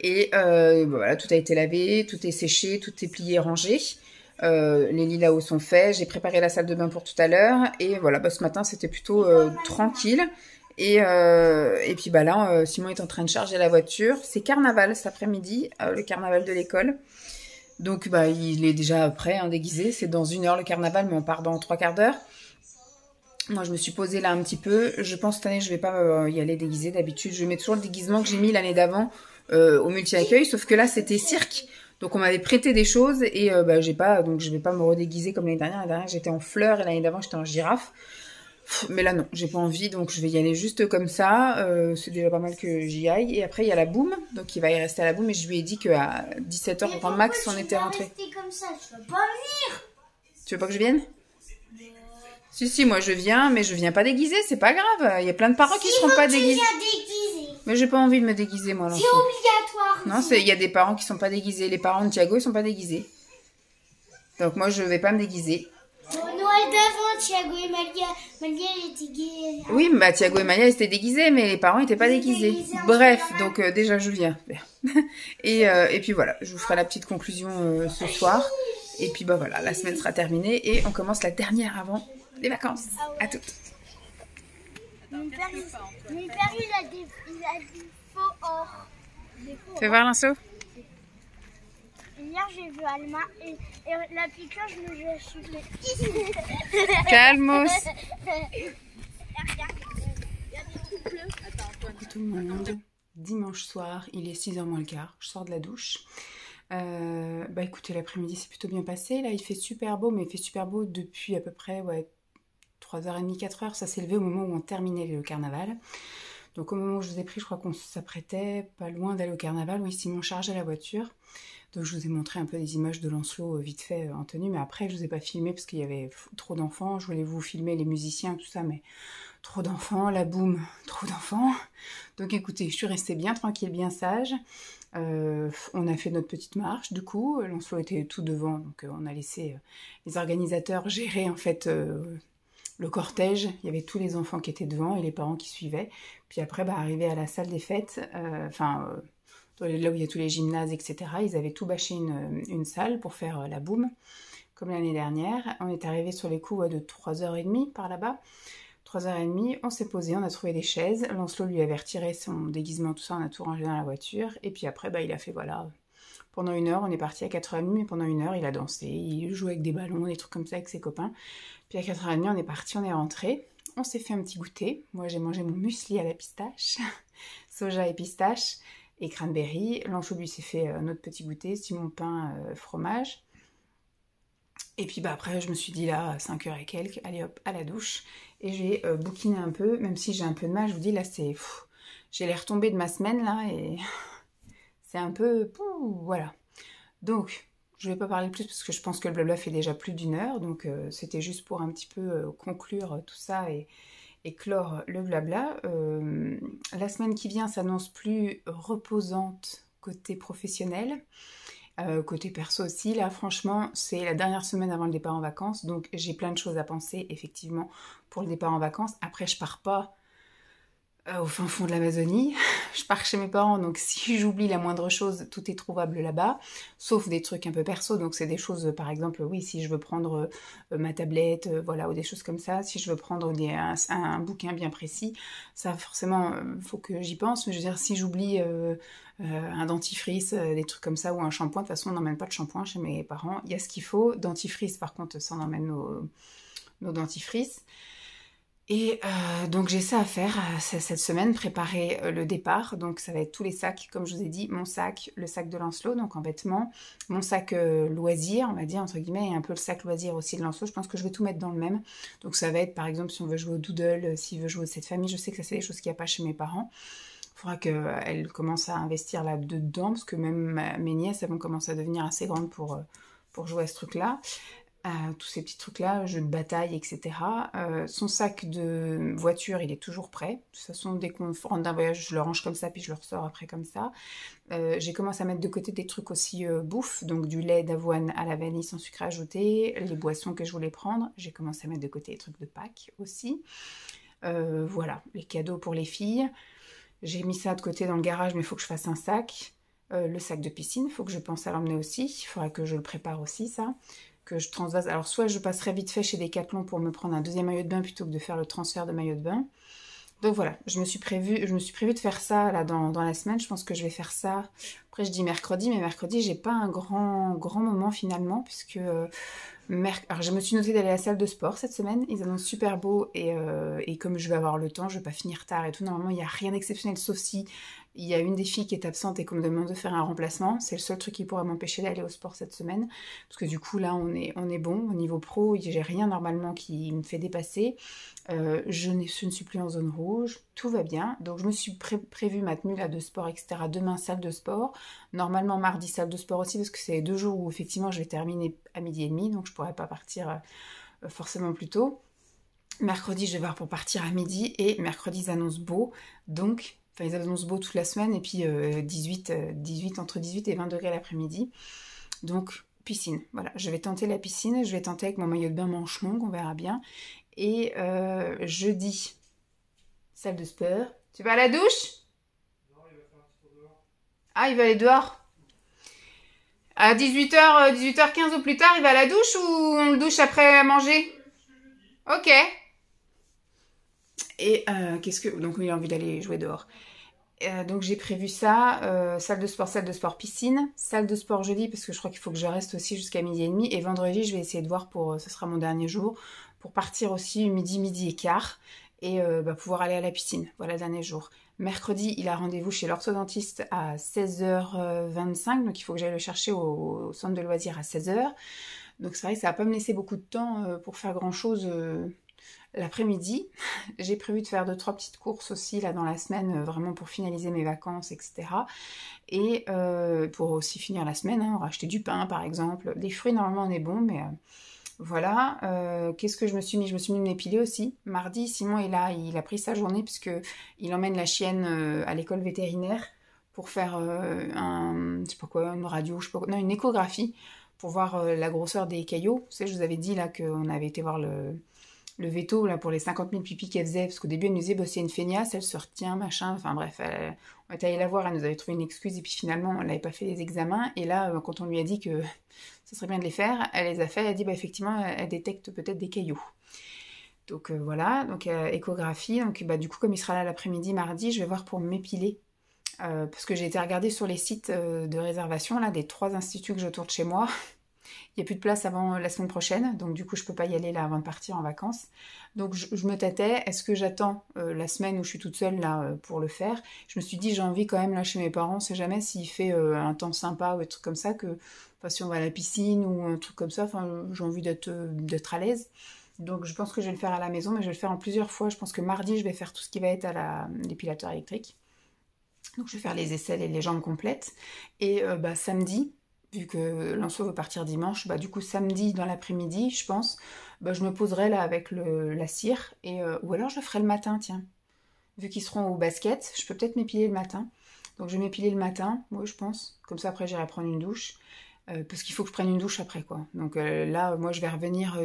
Et voilà, tout a été lavé, tout est séché, tout est plié, rangé. Les lits là-haut sont faits, j'ai préparé la salle de bain pour tout à l'heure, et voilà, ce matin c'était plutôt tranquille. Et puis bah là, Simon est en train de charger la voiture, c'est carnaval cet après-midi, le carnaval de l'école. Donc bah il est déjà prêt, hein, déguisé, c'est dans 1 heure le carnaval, mais on part dans 3/4 d'heure. Moi je me suis posée là un petit peu, je pense cette année je vais pas y aller déguisée, d'habitude je mets toujours le déguisement que j'ai mis l'année d'avant au multi-accueil, sauf que là c'était cirque, donc on m'avait prêté des choses et j'ai pas, donc je vais pas me redéguiser comme l'année dernière j'étais en fleurs et l'année d'avant j'étais en girafe. Mais là non, j'ai pas envie, donc je vais y aller juste comme ça, c'est déjà pas mal que j'y aille. Et après il y a la boum, donc il va y rester à la boum, et je lui ai dit qu'à 17h grand max on était rentré. Comme ça, tu vas pas venir. Tu veux pas que je vienne? Si, moi je viens, mais je viens pas déguisée, c'est pas grave. Il y a plein de parents qui seront pas déguisés. Mais j'ai pas envie de me déguiser moi. C'est obligatoire. Non, il y a des parents qui sont pas déguisés. Les parents de Thiago ils sont pas déguisés. Donc moi je vais pas me déguiser. Au Noël d'avant, Thiago et Malia étaient déguisés. Oui, bah Thiago et Malia ils étaient déguisés, mais les parents étaient pas déguisés. Bref, donc déjà je viens. Et puis voilà, je vous ferai la petite conclusion ce soir. Et puis bah voilà, la semaine sera terminée et on commence la dernière avant les vacances. À toutes. Mon père il a des faux or. Fais voir Lancelot. Hier j'ai vu Alma et la piqûre je me suis fait. Calmos. Regarde, il y a des trous bleus. Attends, tout le monde. Dimanche soir, il est 6h moins le quart. Je sors de la douche. Écoutez, l'après-midi c'est plutôt bien passé. Là il fait super beau, mais il fait super beau depuis à peu près 3h30, 4h. Ça s'est levé au moment où on terminait le carnaval. Donc au moment où je vous ai pris, je crois qu'on s'apprêtait pas loin d'aller au carnaval. Oui, Simon chargeait la voiture. Donc je vous ai montré un peu des images de Lancelot vite fait en tenue. Mais après je vous ai pas filmé parce qu'il y avait trop d'enfants. Je voulais vous filmer les musiciens, tout ça, mais trop d'enfants, la boum, trop d'enfants. Donc écoutez, je suis restée bien tranquille, bien sage. On a fait notre petite marche, du coup, Lancelot était tout devant, donc on a laissé les organisateurs gérer en fait le cortège. Il y avait tous les enfants qui étaient devant et les parents qui suivaient. Puis après, arrivé à la salle des fêtes, là où il y a tous les gymnases, etc., ils avaient tout bâché une salle pour faire la boum, comme l'année dernière. On est arrivé sur les coups de 3h30 par là-bas. 3h30, on s'est posé, on a trouvé des chaises. Lancelot lui avait retiré son déguisement, tout ça, on a tout rangé dans la voiture. Et puis après, il a fait, voilà, pendant 1 heure, on est parti à 4h30, mais pendant 1 heure, il a dansé, il jouait avec des ballons, des trucs comme ça avec ses copains. Puis à 4h30, on est parti, on est rentré. On s'est fait un petit goûter. Moi, j'ai mangé mon muesli à la pistache, soja et pistache, et cranberry. Lancelot, lui, s'est fait notre petit goûter, Simon pain, fromage. Et puis après, je me suis dit là, à 5h et quelques, allez hop, à la douche. Et j'ai bouquiné un peu, même si j'ai un peu de mal, je vous dis, là, c'est... J'ai l'air tombée de ma semaine, là, et c'est un peu... voilà. Donc, je vais pas parler plus parce que je pense que le blabla fait déjà plus d'une heure, donc c'était juste pour un petit peu conclure tout ça et clore le blabla. La semaine qui vient s'annonce plus reposante côté professionnel. Côté perso aussi, là franchement c'est la dernière semaine avant le départ en vacances, donc j'ai plein de choses à penser effectivement pour le départ en vacances. Après je pars pas au fin fond de l'Amazonie, je pars chez mes parents, donc si j'oublie la moindre chose, tout est trouvable là-bas, sauf des trucs un peu perso, donc c'est des choses, par exemple, oui, si je veux prendre ma tablette, voilà, ou des choses comme ça, si je veux prendre un bouquin bien précis, ça forcément, faut que j'y pense, mais je veux dire, si j'oublie un dentifrice, des trucs comme ça, ou un shampoing, de toute façon, on n'emmène pas de shampoing chez mes parents, il y a ce qu'il faut, dentifrice, par contre, ça, on emmène nos dentifrices. Et donc j'ai ça à faire cette semaine, préparer le départ. Donc ça va être tous les sacs, comme je vous ai dit, mon sac, le sac de Lancelot, donc en vêtements, mon sac loisir, on va dire entre guillemets, et un peu le sac loisir aussi de Lancelot. Je pense que je vais tout mettre dans le même. Donc ça va être par exemple si on veut jouer au doodle, s'il veut jouer à cette famille, je sais que ça c'est des choses qu'il n'y a pas chez mes parents. Il faudra qu'elles commencent à investir là-dedans, parce que même mes nièces, elles vont commencer à devenir assez grandes pour jouer à ce truc-là. Tous ces petits trucs-là, jeux de bataille, etc. Son sac de voiture, il est toujours prêt. De toute façon, dès qu'on rentre d'un voyage, je le range comme ça, puis je le ressors après comme ça. J'ai commencé à mettre de côté des trucs aussi bouffe, donc du lait d'avoine à la vanille sans sucre ajouté, les boissons que je voulais prendre. J'ai commencé à mettre de côté des trucs de Pâques aussi. Voilà, les cadeaux pour les filles. J'ai mis ça de côté dans le garage, mais il faut que je fasse un sac. Le sac de piscine, il faut que je pense à l'emmener aussi. Il faudra que je le prépare aussi, ça. Que je transvase. Alors soit je passerai vite fait chez Decathlon pour me prendre un deuxième maillot de bain plutôt que de faire le transfert de maillot de bain. Donc voilà, je me suis prévu de faire ça là dans la semaine. Je pense que je vais faire ça. Après je dis mercredi, mais mercredi j'ai pas un grand moment finalement puisque alors je me suis notée d'aller à la salle de sport cette semaine. Ils annoncent super beau et comme je vais avoir le temps, je vais pas finir tard et tout. Normalement il n'y a rien d'exceptionnel sauf si il y a une des filles qui est absente et qu'on me demande de faire un remplacement. C'est le seul truc qui pourrait m'empêcher d'aller au sport cette semaine. Parce que du coup, là, on est bon. Au niveau pro, j'ai rien normalement qui me fait dépasser. Je ne suis plus en zone rouge. Tout va bien. Donc, je me suis prévu ma tenue là, de sport, etc. Demain, salle de sport. Normalement, mardi, salle de sport aussi. Parce que c'est 2 jours où, effectivement, je vais terminer à 12h30. Donc, je ne pourrais pas partir forcément plus tôt. Mercredi, je vais voir pour partir à midi. Et mercredi, ils annoncent beau. Donc... Enfin, ils annoncent beau toute la semaine et puis entre 18 et 20 degrés l'après-midi. Donc, piscine. Voilà, je vais tenter la piscine. Je vais tenter avec mon maillot de bain manche longue, on verra bien. Et jeudi, salle de sport. Tu vas à la douche? Non, il va faire un petit tour dehors. Ah, il va aller dehors. À 18h15 ou plus tard, il va à la douche ou on le douche après manger? Ok. Et donc il a envie d'aller jouer dehors. Donc j'ai prévu ça, salle de sport, piscine, salle de sport jeudi parce que je crois qu'il faut que je reste aussi jusqu'à 12h30 et vendredi je vais essayer de voir ce sera mon dernier jour, pour partir aussi midi et quart et pouvoir aller à la piscine, voilà le dernier jour. Mercredi il a rendez-vous chez l'orthodontiste à 16h25, donc il faut que j'aille le chercher au centre de loisirs à 16h. Donc c'est vrai que ça va pas me laisser beaucoup de temps pour faire grand chose l'après-midi. J'ai prévu de faire 2-3 petites courses aussi là dans la semaine, vraiment pour finaliser mes vacances, etc. Et pour aussi finir la semaine, racheter du pain par exemple. Des fruits normalement on est bon, mais voilà. Qu'est-ce que je me suis mis? Je me suis mis de m'épiler aussi. Mardi, Simon est là, il a pris sa journée puisque il emmène la chienne à l'école vétérinaire pour faire je sais pas quoi, une radio, je sais pas quoi, non, une échographie pour voir la grosseur des caillots. Vous savez, je vous avais dit là qu'on avait été voir le veto là pour les 50 000 pipis qu'elle faisait, parce qu'au début elle nous disait bah, c'est une feignasse, elle se retient, machin, enfin bref, on était allé la voir, elle nous avait trouvé une excuse et puis finalement elle n'avait pas fait les examens et là quand on lui a dit que ça serait bien de les faire, elle les a fait, elle a dit bah effectivement elle détecte peut-être des cailloux. Donc voilà, donc échographie, donc bah du coup comme il sera là l'après-midi mardi, je vais voir pour m'épiler. Parce que j'ai été regarder sur les sites de réservation là, des 3 instituts que je tourne chez moi. Il n'y a plus de place avant la semaine prochaine, donc du coup je peux pas y aller là avant de partir en vacances. Donc je me tâtais, est-ce que j'attends la semaine où je suis toute seule là pour le faire? Je me suis dit j'ai envie quand même là chez mes parents, on sait jamais s'il fait un temps sympa ou des trucs comme ça, si on va à la piscine ou un truc comme ça, j'ai envie d'être à l'aise. Donc je pense que je vais le faire à la maison, mais je vais le faire en plusieurs fois. Je pense que mardi je vais faire tout ce qui va être à l'épilateur électrique. Donc je vais faire les aisselles et les jambes complètes. Et samedi, vu que Lançon veut partir dimanche, bah du coup samedi dans l'après-midi, je pense, bah je me poserai là avec la cire, ou alors je le ferai le matin, tiens. Vu qu'ils seront au basket, je peux peut-être m'épiler le matin. Donc je vais m'épiler le matin, oui je pense. Comme ça après j'irai prendre une douche. Parce qu'il faut que je prenne une douche après quoi. Donc là, moi je vais revenir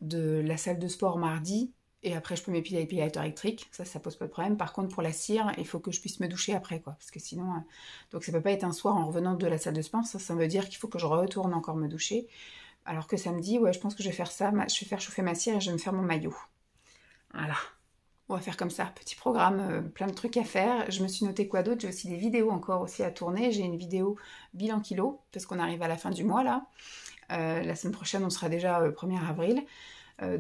de la salle de sport mardi. Et après je peux m'épiler à l'épilateur électrique. Ça pose pas de problème. Par contre pour la cire, il faut que je puisse me doucher après quoi. Parce que sinon... Donc ça peut pas être un soir en revenant de la salle de sport. Ça veut dire qu'il faut que je retourne encore me doucher. Alors que samedi, ouais je pense que je vais faire ça. Je vais faire chauffer ma cire et je vais me faire mon maillot. Voilà. On va faire comme ça, petit programme, plein de trucs à faire. Je me suis noté quoi d'autre? J'ai aussi des vidéos encore aussi à tourner. J'ai une vidéo bilan kilo, parce qu'on arrive à la fin du mois là. La semaine prochaine, on sera déjà 1er avril.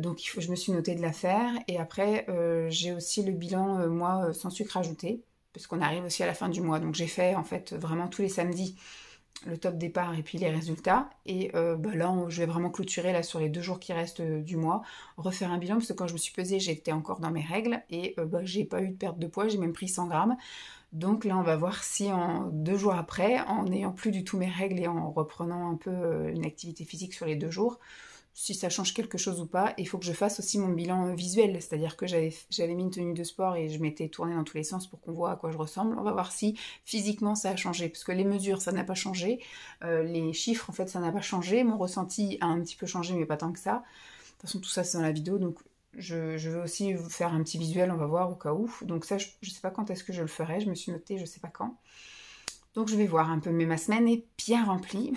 Donc je me suis noté de la faire. Et après, j'ai aussi le bilan mois sans sucre ajouté, parce qu'on arrive aussi à la fin du mois. Donc j'ai fait en fait vraiment tous les samedis le top départ et puis les résultats. Et bah là, je vais vraiment clôturer là sur les 2 jours qui restent du mois, refaire un bilan, parce que quand je me suis pesée, j'étais encore dans mes règles et bah, j'ai pas eu de perte de poids, j'ai même pris 100 grammes. Donc là, on va voir si en 2 jours après, en n'ayant plus du tout mes règles et en reprenant un peu une activité physique sur les 2 jours, si ça change quelque chose ou pas. Il faut que je fasse aussi mon bilan visuel, c'est-à-dire que j'avais mis une tenue de sport et je m'étais tournée dans tous les sens pour qu'on voit à quoi je ressemble. On va voir si physiquement ça a changé, parce que les mesures ça n'a pas changé, les chiffres en fait ça n'a pas changé, mon ressenti a un petit peu changé mais pas tant que ça. De toute façon tout ça c'est dans la vidéo, donc je veux aussi vous faire un petit visuel, on va voir au cas où. Donc ça je sais pas quand est-ce que je le ferai, je me suis notée je sais pas quand. Donc je vais voir un peu, mais ma semaine est bien remplie.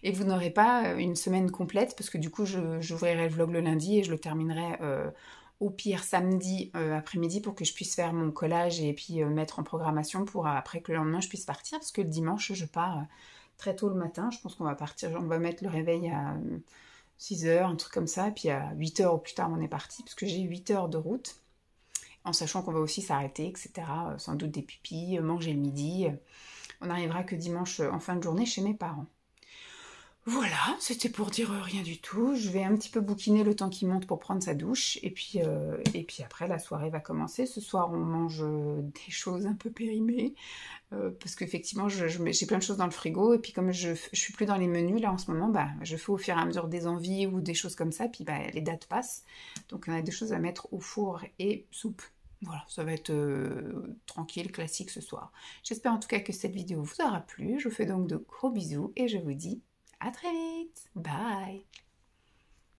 Et vous n'aurez pas une semaine complète, parce que du coup j'ouvrirai le vlog le lundi et je le terminerai au pire samedi après-midi pour que je puisse faire mon collage et puis mettre en programmation pour après que le lendemain je puisse partir, parce que le dimanche je pars très tôt le matin. Je pense qu'on va partir, on va mettre le réveil à 6 h, un truc comme ça, et puis à 8 h au plus tard on est parti, parce que j'ai 8 heures de route, en sachant qu'on va aussi s'arrêter, etc. Sans doute des pipis, manger le midi. On n'arrivera que dimanche en fin de journée chez mes parents. Voilà, c'était pour dire rien du tout. Je vais un petit peu bouquiner le temps qu'il monte pour prendre sa douche. Et puis après, la soirée va commencer. Ce soir, on mange des choses un peu périmées. Parce qu'effectivement, j'ai plein de choses dans le frigo. Et puis comme je suis plus dans les menus, là, en ce moment, bah, je fais au fur et à mesure des envies ou des choses comme ça. Puis bah, les dates passent. Donc on a des choses à mettre au four et soupe. Voilà, ça va être tranquille, classique ce soir. J'espère en tout cas que cette vidéo vous aura plu. Je vous fais donc de gros bisous et je vous dis à très vite. Bye.